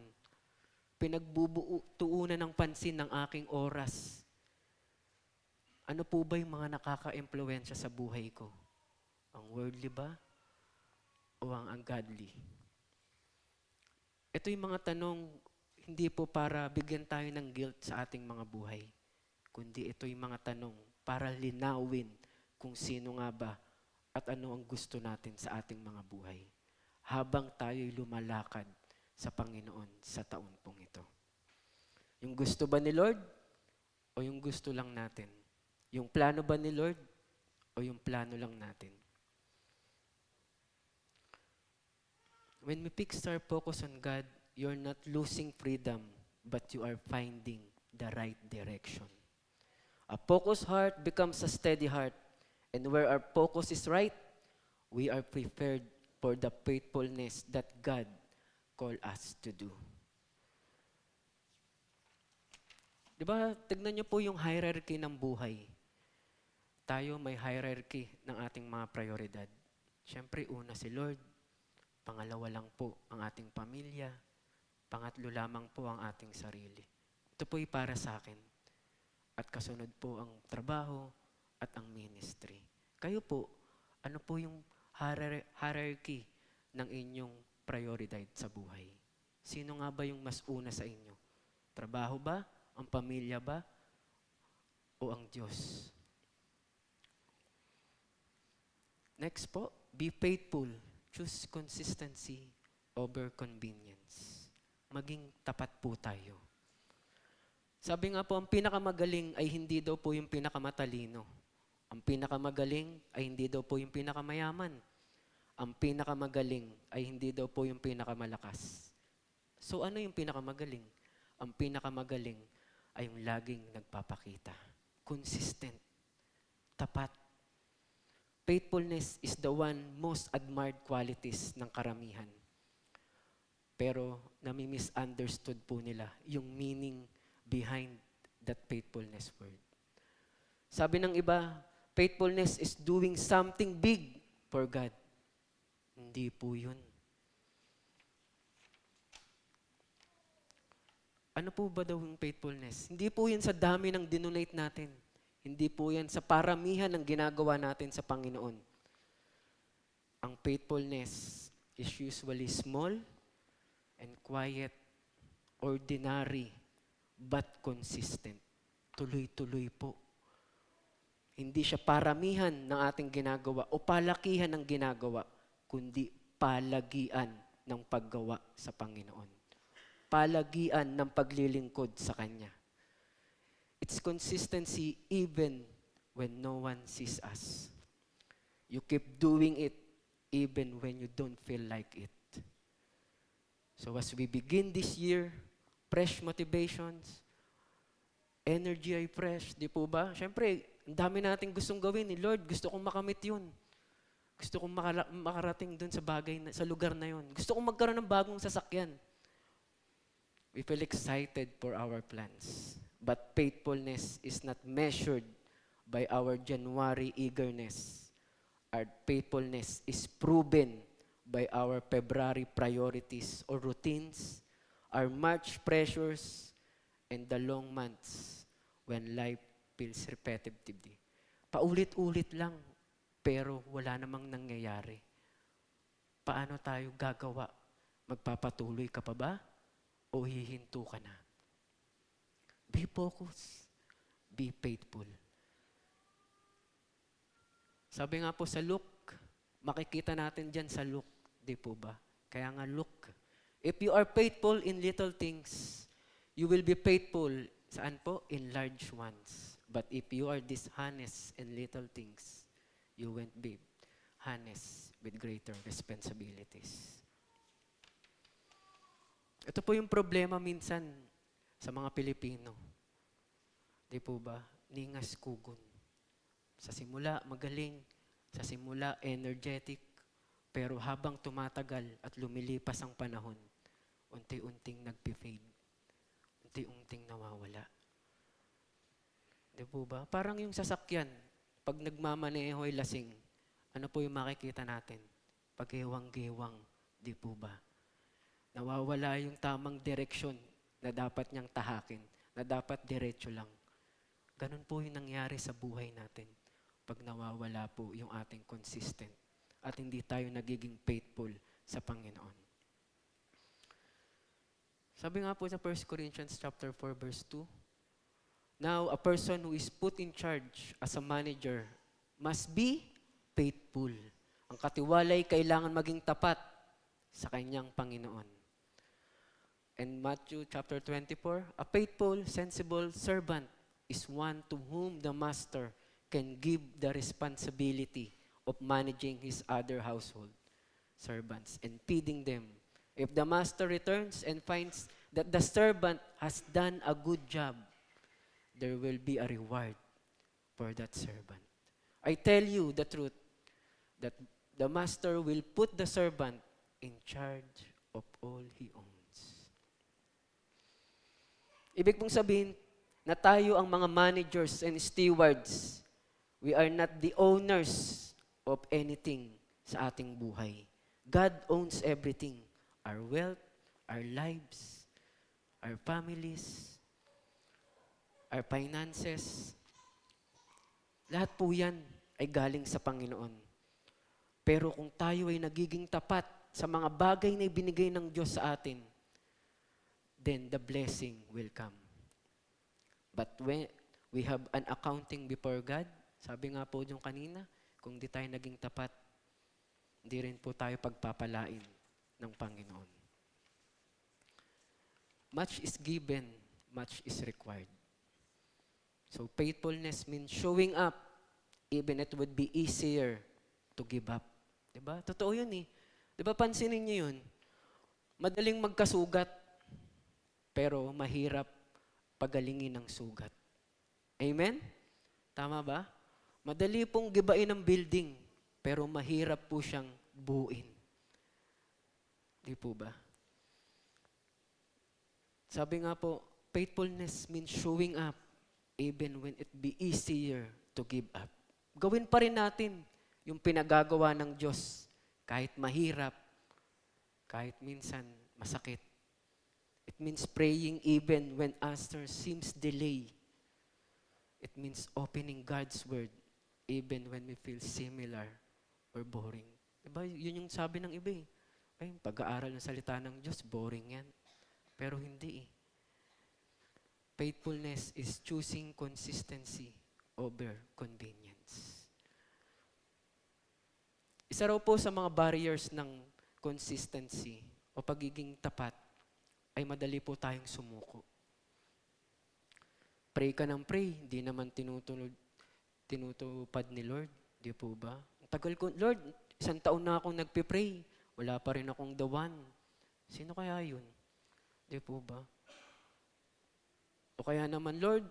Pinagbubutuunan ng pansin ng aking oras? Ano po ba yung mga nakaka-impluwensya sa buhay ko? Ang worldly ba? O ang ungodly? Ito yung mga tanong, hindi po para bigyan tayo ng guilt sa ating mga buhay, kundi ito yung mga tanong para linawin kung sino nga ba at ano ang gusto natin sa ating mga buhay habang tayo'y lumalakad sa Panginoon sa taon pong ito. Yung gusto ba ni Lord o yung gusto lang natin? Yung plano ba ni Lord o yung plano lang natin? When we fix our focus on God, you're not losing freedom, but you are finding the right direction. A focused heart becomes a steady heart, and where our focus is right, we are prepared for the faithfulness that God called us to do. Di ba, tignan niyo po yung hierarchy ng buhay. Tayo may hierarchy ng ating mga prioridad. Siyempre, una si Lord. Pangalawa lang po ang ating pamilya. Pangatlo lamang po ang ating sarili. Ito po'y para sa akin. At kasunod po ang trabaho at ang ministry. Kayo po, ano po yung hierarchy ng inyong prioridad sa buhay? Sino nga ba yung mas una sa inyo? Trabaho ba? Ang pamilya ba? O ang Diyos? Next po, be faithful. Choose consistency over convenience. Maging tapat po tayo. Sabi nga po, ang pinakamagaling ay hindi daw po yung pinakamatalino. Ang pinakamagaling ay hindi daw po yung pinakamamayaman. Ang pinakamagaling ay hindi daw po yung pinakamalakas. So ano yung pinakamagaling? Ang pinakamagaling ay yung laging nagpapakita. Consistent. Tapat. Faithfulness is the one most admired qualities ng karamihan. Pero nami-misunderstood po nila yung meaning behind that faithfulness word. Sabi ng iba, faithfulness is doing something big for God. Hindi po yun. Ano po ba daw yung faithfulness? Hindi po yun sa dami ng dinonate natin. Hindi po yan sa paramihan ng ginagawa natin sa Panginoon. Ang faithfulness is usually small and quiet, ordinary, but consistent. Tuloy-tuloy po. Hindi siya paramihan ng ating ginagawa o palakihan ng ginagawa, kundi palagian ng paggawa sa Panginoon. Palagian ng paglilingkod sa Kanya. It's consistency even when no one sees us. You keep doing it even when you don't feel like it. So as we begin this year, fresh motivations, energy ay fresh, di po ba? Siyempre, ang dami nating gustong gawin ni Lord. Gusto kong makamit yun. Gusto kong makarating dun sa bagay, sa lugar na yun. Gusto kong magkaroon ng bagong sasakyan. We feel excited for our plans. But faithfulness is not measured by our January eagerness. Our faithfulness is proven by our February priorities or routines, our March pressures, and the long months when life feels repetitive. Paulit-ulit lang, pero wala namang nangyayari. Paano tayo gagawa? Magpapatuloy ka pa ba? O hihinto ka na? Be focused. Be faithful. Sabi nga po sa Luke, makikita natin dyan sa Luke, di po ba? Kaya nga Luke, if you are faithful in little things, you will be faithful, saan po? In large ones. But if you are dishonest in little things, you won't be honest with greater responsibilities. Ito po yung problema minsan sa mga Pilipino. Di po ba? Ningas kugon. Sa simula, magaling. Sa simula, energetic. Pero habang tumatagal at lumilipas ang panahon, unti-unting nagpi-fade. Unti-unting nawawala. Di po ba? Parang yung sasakyan, pag nagmamaneho'y lasing, ano po yung makikita natin? Paghewang-gewang, di po ba? Nawawala yung tamang direksyon na dapat niyang tahakin, na dapat diretso lang. Ganun po yung nangyari sa buhay natin pag nawawala po yung ating consistent at hindi tayo nagiging faithful sa Panginoon. Sabi nga po sa 1 Corinthians chapter 4 verse 2, now, a person who is put in charge as a manager must be faithful. Ang katiwalay kailangan maging tapat sa kanyang Panginoon. In Matthew chapter 24, a faithful, sensible servant is one to whom the master can give the responsibility of managing his other household servants and feeding them. If the master returns and finds that the servant has done a good job, there will be a reward for that servant. I tell you the truth, that the master will put the servant in charge of all he owns. Ibig pong sabihin na tayo ang mga managers and stewards. We are not the owners of anything sa ating buhay. God owns everything. Our wealth, our lives, our families, our finances. Lahat po yan ay galing sa Panginoon. Pero kung tayo ay nagiging tapat sa mga bagay na ibinigay ng Diyos sa atin, then the blessing will come. But when we have an accounting before God, sabi nga po yung kanina, kung di tayo naging tapat, hindi rin po tayo pagpapalain ng Panginoon. Much is given, much is required. So faithfulness means showing up, even it would be easier to give up. Diba? Totoo yun eh. Diba pansinin niyo yun? Madaling magkasugat, pero mahirap pagalingin ng sugat. Amen? Tama ba? Madali pong gibain ang building, pero mahirap po siyang buuin. Di po ba? Sabi nga po, faithfulness means showing up even when it be easier to give up. Gawin pa rin natin yung pinagagawa ng Diyos kahit mahirap, kahit minsan masakit. It means praying even when answer seems delay. It means opening God's Word even when we feel similar or boring. Diba? Yun yung sabi ng iba eh. Ay, pag-aaral ng salita ng Diyos, boring yan. Pero hindi eh. Faithfulness is choosing consistency over convenience. Isa raw po sa mga barriers ng consistency o pagiging tapat ay madali po tayong sumuko. Pray ka ng pray, hindi naman tinutupad ni Lord. Di po ba? Ang tagal ko, Lord, 1 taon na akong nagpipray. Wala pa rin akong dawan. Sino kaya yun? Di po ba? O kaya naman, Lord,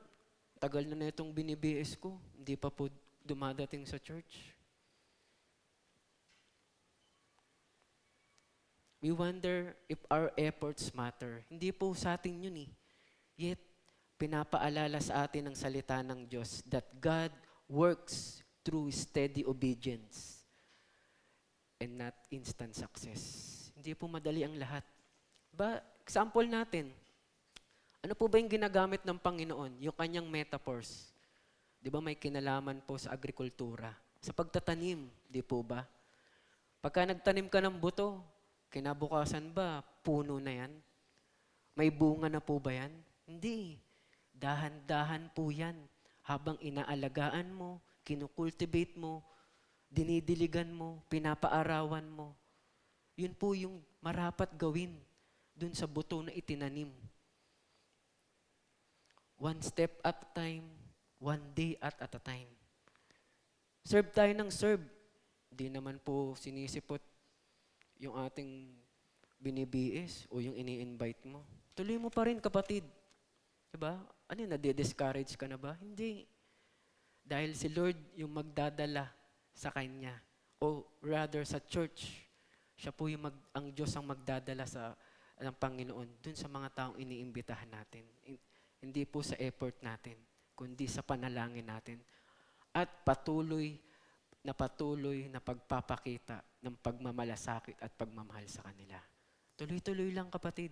tagal na itong binibiis ko. Hindi pa po dumadating sa church. We wonder if our efforts matter. Hindi po sa atin yun eh. Yet, pinapaalala sa atin ng salita ng Diyos that God works through steady obedience and not instant success. Hindi po madali ang lahat. Example natin, ano po ba yung ginagamit ng Panginoon? Yung kanyang metaphors. Di ba may kinalaman po sa agrikultura? Sa pagtatanim, di po ba? Pagka nagtanim ka ng buto, kinabukasan ba, puno na yan? May bunga na po ba yan? Hindi. Dahan-dahan po yan. Habang inaalagaan mo, kinukultivate mo, dinidiligan mo, pinapaarawan mo. Yun po yung marapat gawin dun sa buto na itinanim. One step at a time, one day at a time. Serve tayo ng serve. Di naman po sinisipot yung ating binibiis o yung ini-invite mo. Tuloy mo pa rin, kapatid. Diba? Ano yun, nade-discourage ka na ba? Hindi. Dahil si Lord yung magdadala sa Kanya. O rather sa church. Siya po yung ang Diyos ang magdadala ng Panginoon dun sa mga taong iniimbitahan natin. Hindi po sa effort natin, kundi sa panalangin natin. At patuloy na pagpapakita ng pagmamalasakit at pagmamahal sa kanila. Tuloy-tuloy lang, kapatid.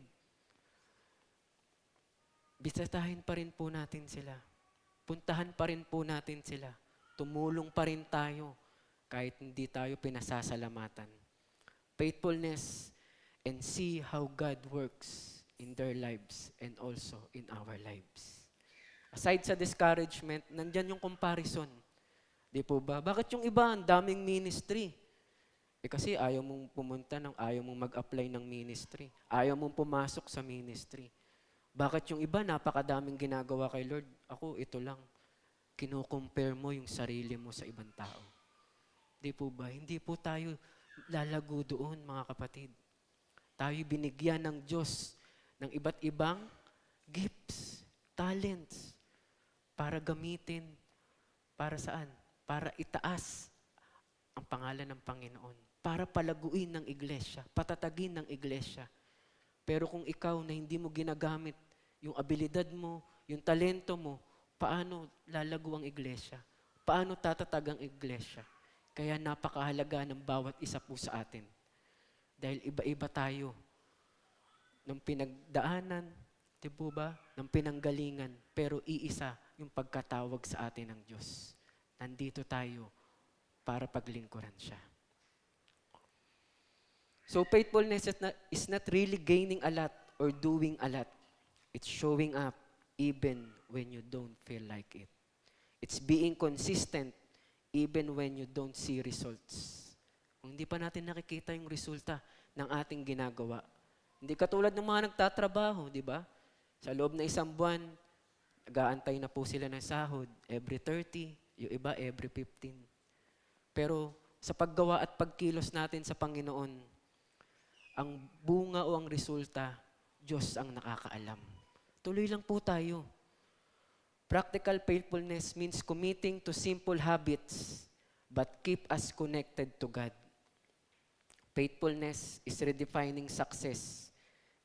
Bisitahin pa rin po natin sila. Puntahan pa rin po natin sila. Tumulong pa rin tayo kahit hindi tayo pinasasalamatan. Faithfulness and see how God works in their lives and also in our lives. Aside sa discouragement, nandyan yung comparison. Di po ba? Bakit yung iba, ang daming ministry? Kasi ayaw mong pumunta ayaw mong mag-apply ng ministry. Ayaw mong pumasok sa ministry. Bakit yung iba, napakadaming ginagawa kay Lord? Ako, ito lang. Kino-compare mo yung sarili mo sa ibang tao. Di po ba? Hindi po tayo lalago doon, mga kapatid. Tayo binigyan ng Diyos ng iba't ibang gifts, talents, para gamitin, para saan? Para itaas ang pangalan ng Panginoon. Para palaguin ng iglesia, patatagin ng iglesia. Pero kung ikaw na hindi mo ginagamit yung abilidad mo, yung talento mo, paano lalago ang iglesia? Paano tatatag ang iglesia? Kaya napakahalaga ng bawat isa po sa atin. Dahil iba-iba tayo ng pinagdaanan, di po ba? Ng pinanggalingan, pero iisa yung pagkatawag sa atin ng Diyos. Nandito tayo para paglingkuran siya. So faithfulness is not really gaining a lot or doing a lot. It's showing up even when you don't feel like it. It's being consistent even when you don't see results. Kung hindi pa natin nakikita yung resulta ng ating ginagawa. Hindi katulad ng mga nagtatrabaho, di ba? Sa loob ng isang buwan, nag-aantay na po sila ng sahod every 30, yung iba every 15. Pero sa paggawa at pagkilos natin sa Panginoon, ang bunga o ang resulta, Diyos ang nakakaalam. Tuloy lang po tayo. Practical faithfulness means committing to simple habits but keep us connected to God. Faithfulness is redefining success.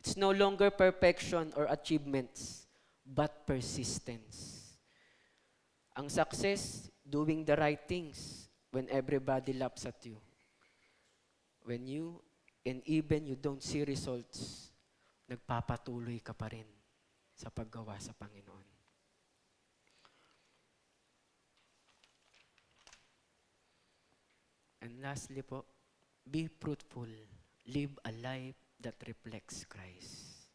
It's no longer perfection or achievements, but persistence. Ang success, doing the right things when everybody laughs at you. When you, and even you don't see results, nagpapatuloy ka pa rin sa paggawa sa Panginoon. And lastly po, be fruitful. Live a life that reflects Christ.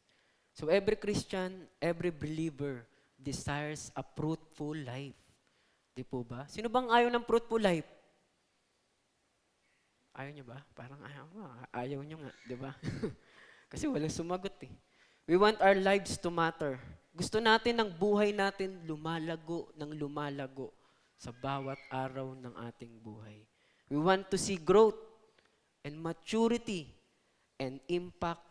So every Christian, every believer desires a fruitful life. Di po ba? Sino bang ayaw ng fruitful life? Ayaw nyo ba? Parang ayaw nyo nga, di ba? Kasi walang sumagot eh. We want our lives to matter. Gusto natin ng buhay natin lumalago sa bawat araw ng ating buhay. We want to see growth and maturity and impact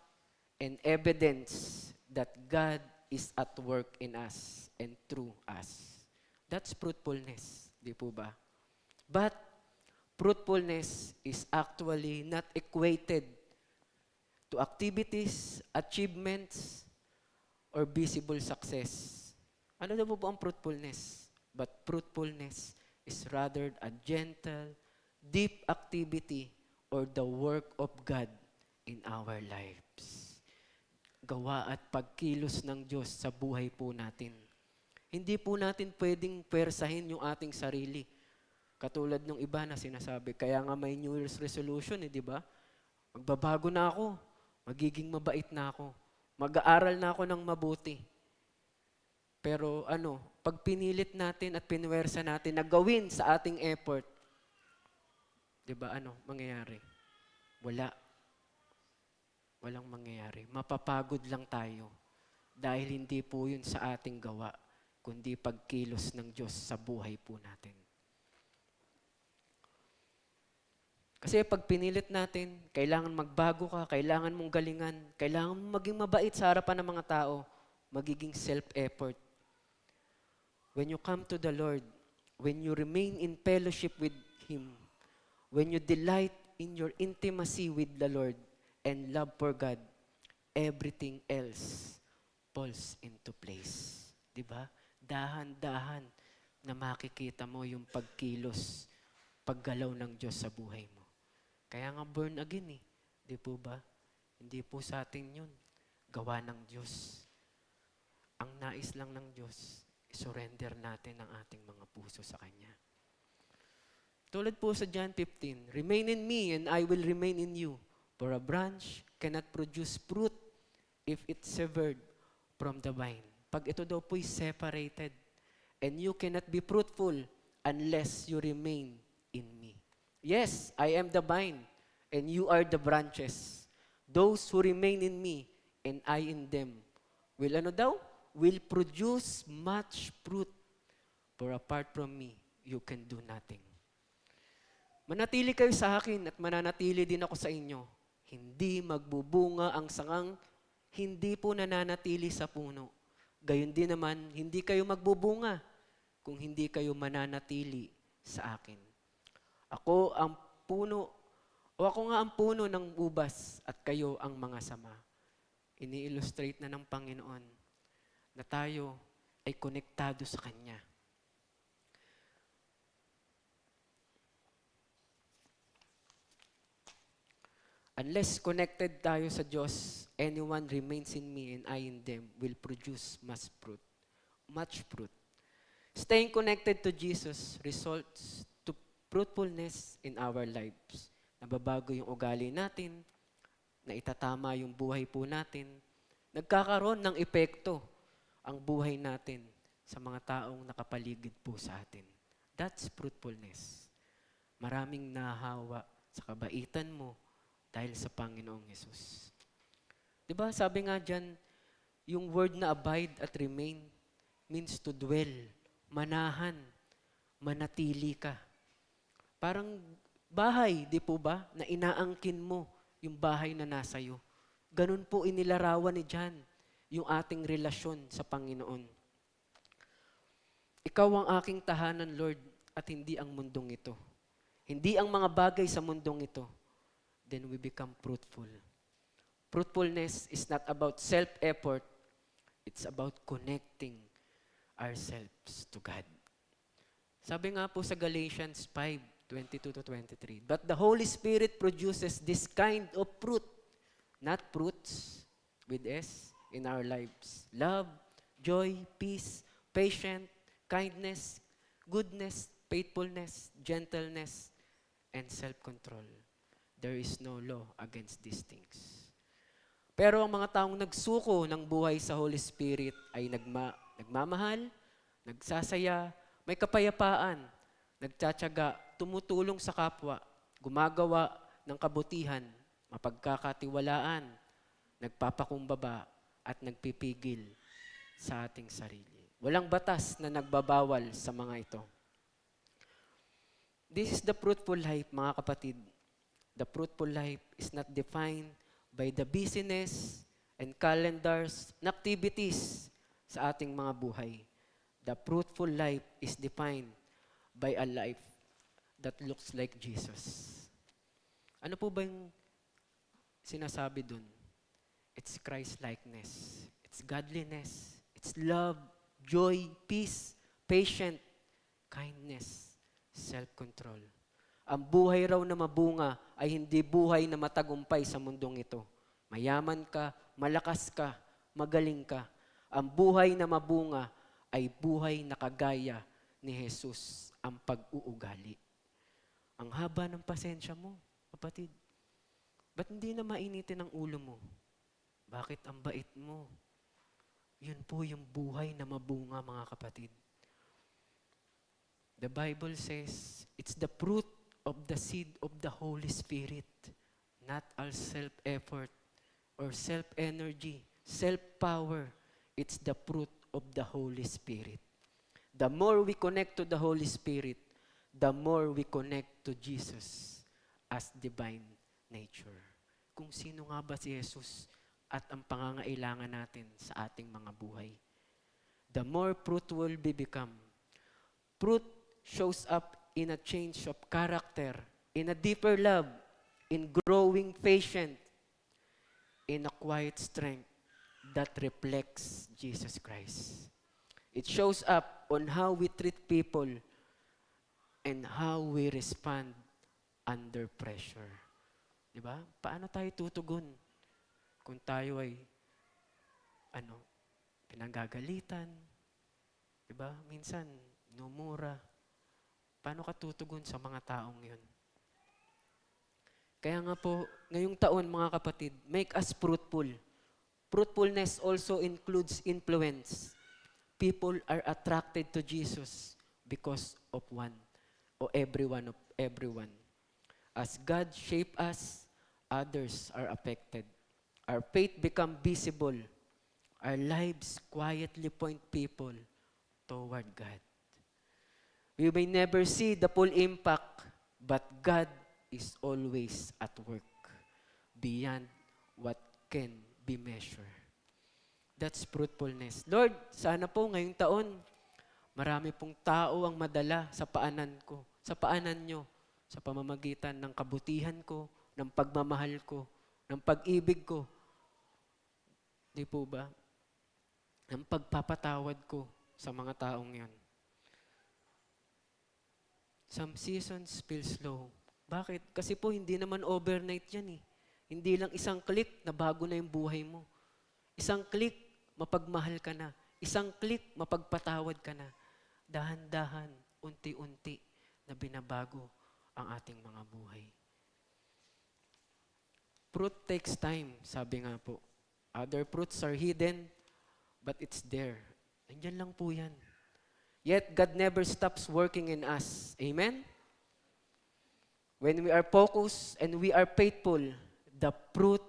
and evidence that God is at work in us and through us. That's fruitfulness, di po ba? But fruitfulness is actually not equated to activities, achievements, or visible success. Ano na po ang fruitfulness? But fruitfulness is rather a gentle, deep activity or the work of God in our lives. Gawa at pagkilos ng Diyos sa buhay po natin. Hindi po natin pwedeng pwersahin yung ating sarili. Katulad ng iba na sinasabi, kaya nga may New Year's resolution, di ba? Magbabago na ako, magiging mabait na ako, mag-aaral na ako ng mabuti. Pero pag pinilit natin at pinwersa natin na gawin sa ating effort, 'Di ba ano mangyayari? Wala. Walang mangyayari. Mapapagod lang tayo dahil hindi po yun sa ating gawa, kundi pagkilos ng Diyos sa buhay po natin. Kasi pag pinilit natin, kailangan magbago ka, kailangan mong galingan, kailangan mong maging mabait sa harapan ng mga tao, magiging self-effort. When you come to the Lord, when you remain in fellowship with Him, when you delight in your intimacy with the Lord and love for God, everything else falls into place. Diba? Dahan-dahan na makikita mo yung pagkilos, paggalaw ng Diyos sa buhay mo. Kaya nga born again eh. Di po ba? Hindi po sa atin yun. Gawa ng Diyos. Ang nais lang ng Diyos, surrender natin ang ating mga puso sa Kanya. Tulad po sa John 15, remain in me and I will remain in you. For a branch cannot produce fruit if it's severed from the vine. Pag ito daw po'y separated, and you cannot be fruitful unless you remain in me. Yes, I am the vine, and you are the branches. Those who remain in me, and I in them, will ano daw? Will produce much fruit. For apart from me, you can do nothing. Manatili kayo sa akin at mananatili din ako sa inyo. Hindi magbubunga ang sangang hindi po nananatili sa puno. Gayon din naman, hindi kayo magbubunga kung hindi kayo mananatili sa akin. Ako ang puno, o ako nga ang puno ng ubas at kayo ang mga sama. Ini-illustrate na ng Panginoon na tayo ay konektado sa Kanya. Unless connected tayo sa Diyos, anyone remains in me and I in them will produce much fruit. Much fruit. Staying connected to Jesus results to fruitfulness in our lives. Nababago yung ugali natin, na itatama yung buhay po natin, nagkakaroon ng epekto ang buhay natin sa mga taong nakapaligid po sa atin. That's fruitfulness. Maraming nahawa sa kabaitan mo dahil sa Panginoong Yesus. Diba, sabi nga dyan, yung word na abide at remain means to dwell, manahan, manatili ka. Parang bahay, di po ba, na inaangkin mo yung bahay na nasa iyo. Ganun po inilarawan ni John yung ating relasyon sa Panginoon. Ikaw ang aking tahanan, Lord, at hindi ang mundong ito. Hindi ang mga bagay sa mundong ito. Then we become fruitful. Fruitfulness is not about self-effort. It's about connecting ourselves to God. Sabi nga po sa Galatians 5:22-23, but the Holy Spirit produces this kind of fruit, not fruits with S, in our lives. Love, joy, peace, patience, kindness, goodness, faithfulness, gentleness, and self-control. There is no law against these things. Pero ang mga taong nagsuko ng buhay sa Holy Spirit ay nagmamahal, nagsasaya, may kapayapaan, nagtsatsaga, tumutulong sa kapwa, gumagawa ng kabutihan, mapagkakatiwalaan, nagpapakumbaba, at nagpipigil sa ating sarili. Walang batas na nagbabawal sa mga ito. This is the fruitful life, mga kapatid. The fruitful life is not defined by the busyness and calendars and activities sa ating mga buhay. The fruitful life is defined by a life that looks like Jesus. Ano po ba yung sinasabi dun? It's Christ-likeness. It's godliness. It's love, joy, peace, patience, kindness, self-control. Ang buhay raw na mabunga ay hindi buhay na matagumpay sa mundong ito. Mayaman ka, malakas ka, magaling ka. Ang buhay na mabunga ay buhay na kagaya ni Jesus, ang pag-uugali. Ang haba ng pasensya mo, kapatid. Ba't hindi na mainitin ang ulo mo? Bakit ang bait mo? Yun po yung buhay na mabunga, mga kapatid. The Bible says, it's the fruit of the seed of the Holy Spirit, not our self-effort or self-energy, self-power. It's the fruit of the Holy Spirit. The more we connect to the Holy Spirit, the more we connect to Jesus as divine nature. Kung sino nga ba si Jesus at ang pangangailangan natin sa ating mga buhay. The more fruitful we become. Fruit shows up in a change of character, in a deeper love, in growing patience, in a quiet strength that reflects Jesus Christ. It shows up on how we treat people and how we respond under pressure. Di ba? Paano tayo tutugon kung tayo ay pinanggagalitan? Di ba? Minsan, numura. Paano ka tutugon sa mga taong yun? Kaya nga po, ngayong taon mga kapatid, make us fruitful. Fruitfulness also includes influence. People are attracted to Jesus because of one or everyone. As God shape us, others are affected. Our faith become visible. Our lives quietly point people toward God. We may never see the full impact, but God is always at work beyond what can be measured. That's fruitfulness. Lord, sana po ngayong taon, marami pong tao ang madala sa paanan ko, sa paanan nyo, sa pamamagitan ng kabutihan ko, ng pagmamahal ko, ng pag-ibig ko. Di po ba? Ng pagpapatawad ko sa mga taong yon. Some seasons feel slow. Bakit? Kasi po hindi naman overnight yan eh. Hindi lang isang click na bago na yung buhay mo. Isang click, mapagmahal ka na. Isang click, mapagpatawad ka na. Dahan-dahan, unti-unti na binabago ang ating mga buhay. Fruit takes time, sabi nga po. Other fruits are hidden, but it's there. Nandiyan lang po yan. Yet, God never stops working in us. Amen? When we are focused and we are faithful, the fruit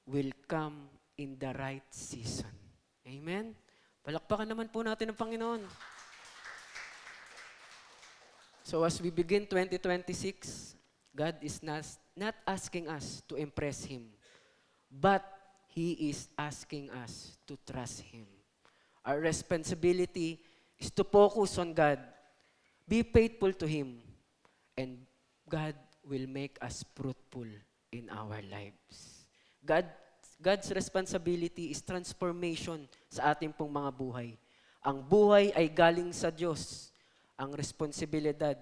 will come in the right season. Amen? Palakpakan naman po natin ang Panginoon. So as we begin 2026, God is not asking us to impress Him, but He is asking us to trust Him. Our responsibility is to focus on God, be faithful to Him, and God will make us fruitful in our lives. God's responsibility is transformation sa ating pong mga buhay. Ang buhay ay galing sa Diyos. Ang responsibilidad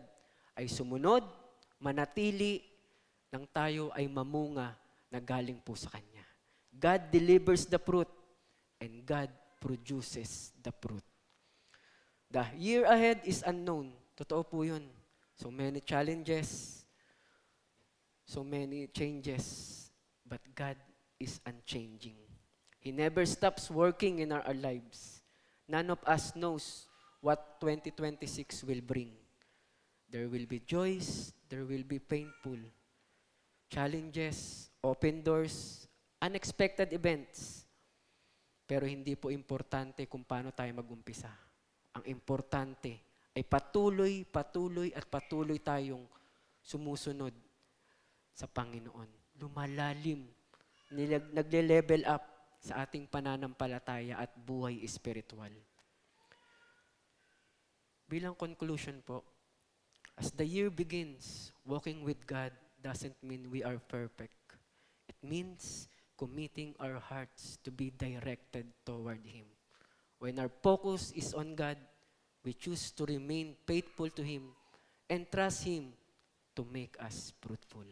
ay sumunod, manatili, nang tayo ay mamunga na galing po sa Kanya. God delivers the fruit and God produces the fruit. The year ahead is unknown. Totoo po yun. So many challenges, so many changes, but God is unchanging. He never stops working in our lives. None of us knows what 2026 will bring. There will be joys, there will be painful challenges, open doors, unexpected events. Pero hindi po importante kung paano tayo mag-umpisa. Ang importante ay patuloy tayong sumusunod sa Panginoon. Lumalalim, nagle-level up sa ating pananampalataya at buhay espiritual. Bilang conclusion po, as the year begins, walking with God doesn't mean we are perfect. It means committing our hearts to be directed toward Him. When our focus is on God, we choose to remain faithful to Him and trust Him to make us fruitful.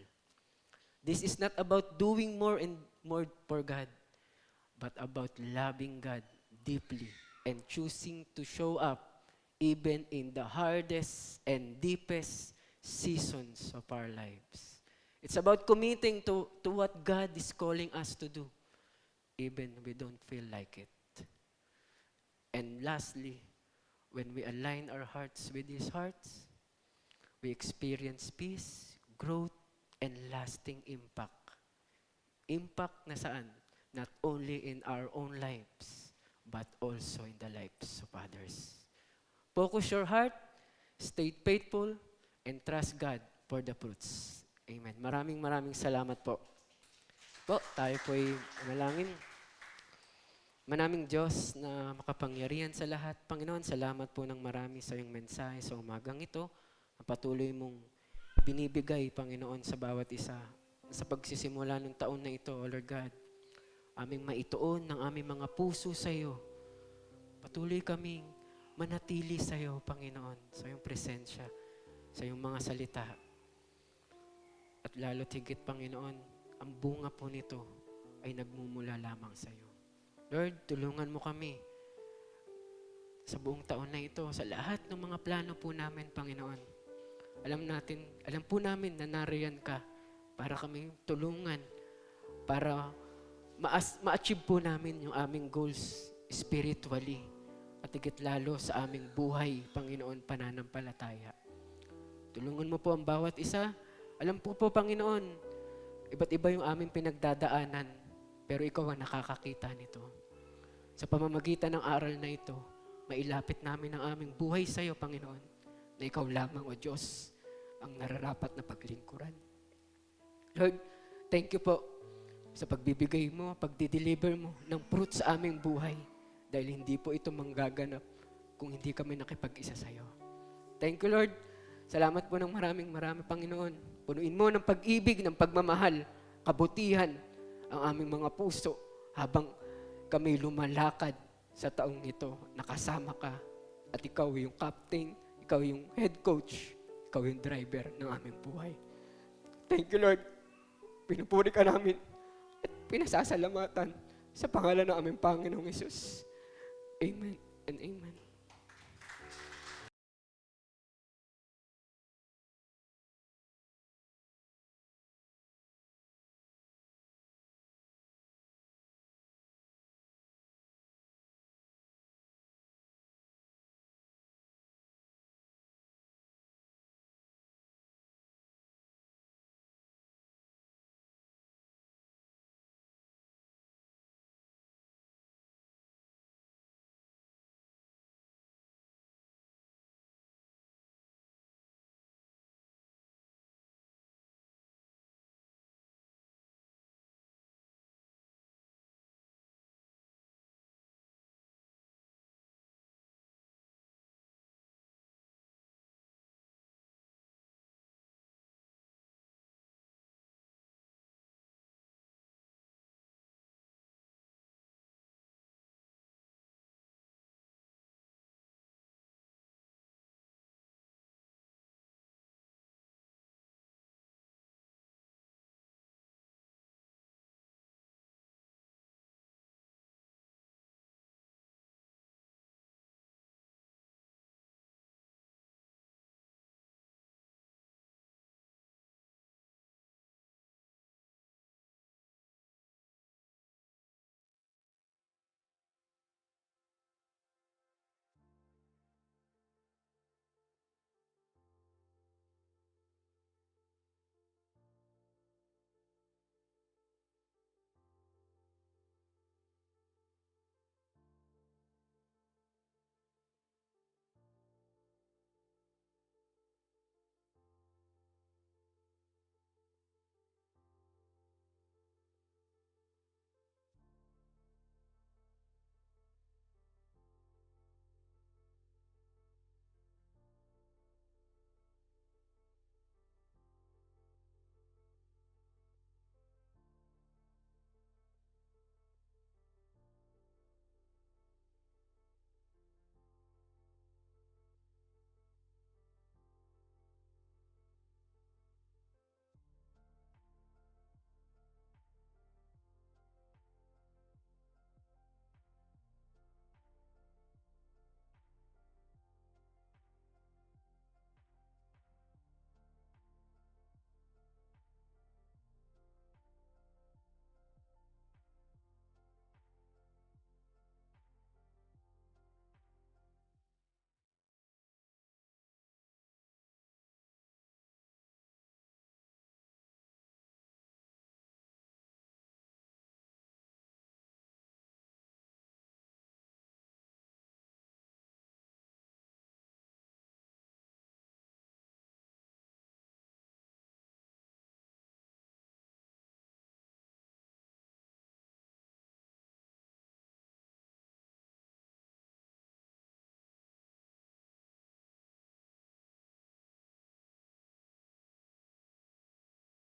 This is not about doing more and more for God, but about loving God deeply and choosing to show up even in the hardest and deepest seasons of our lives. It's about committing to what God is calling us to do, even we don't feel like it. And lastly, when we align our hearts with His hearts, we experience peace, growth and lasting impact. Impact na saan? Not only in our own lives, but also in the lives of others. Focus your heart, stay faithful, and trust God for the fruits. Amen. Maraming salamat po. Tayo po'y manalangin. Manaming Diyos na makapangyarihan sa lahat. Panginoon, salamat po ng marami sa iyong mensahe sa umagang ito. Ang patuloy mong binibigay, Panginoon, sa bawat isa. Sa pagsisimula ng taon na ito, O Lord God, aming maituon ng aming mga puso sa iyo. Patuloy kaming manatili sa iyo, Panginoon, sa iyong presensya, sa iyong mga salita. At lalo't higit, Panginoon, ang bunga po nito ay nagmumula lamang sa iyo. Lord, tulungan mo kami sa buong taon na ito, sa lahat ng mga plano po namin, Panginoon. Alam po namin na nariyan ka para kami tulungan, para ma-achieve po namin yung aming goals spiritually at higit lalo sa aming buhay, Panginoon, pananampalataya. Tulungan mo po ang bawat isa. Alam po, Panginoon, iba't iba yung aming pinagdadaanan, pero ikaw ang nakakakita nito. Sa pamamagitan ng aral na ito, mailapit namin ang aming buhay sa iyo, Panginoon, na ikaw lamang, O Diyos, ang nararapat na paglingkuran. Lord, thank you po sa pagbibigay mo, pagdi-deliver mo ng fruit sa aming buhay dahil hindi po ito manggaganap kung hindi kami nakipag-isa sa iyo. Thank you, Lord. Salamat po ng maraming, Panginoon. Punuin mo ng pag-ibig, ng pagmamahal, kabutihan ang aming mga puso habang kami lumalakad sa taong ito. Nakasama ka at ikaw yung captain, ikaw yung head coach, ikaw yung driver ng aming buhay. Thank you, Lord. Pinupuri ka namin at pinasasalamatan sa pangalan ng aming Panginoong Hesus. Amen and amen.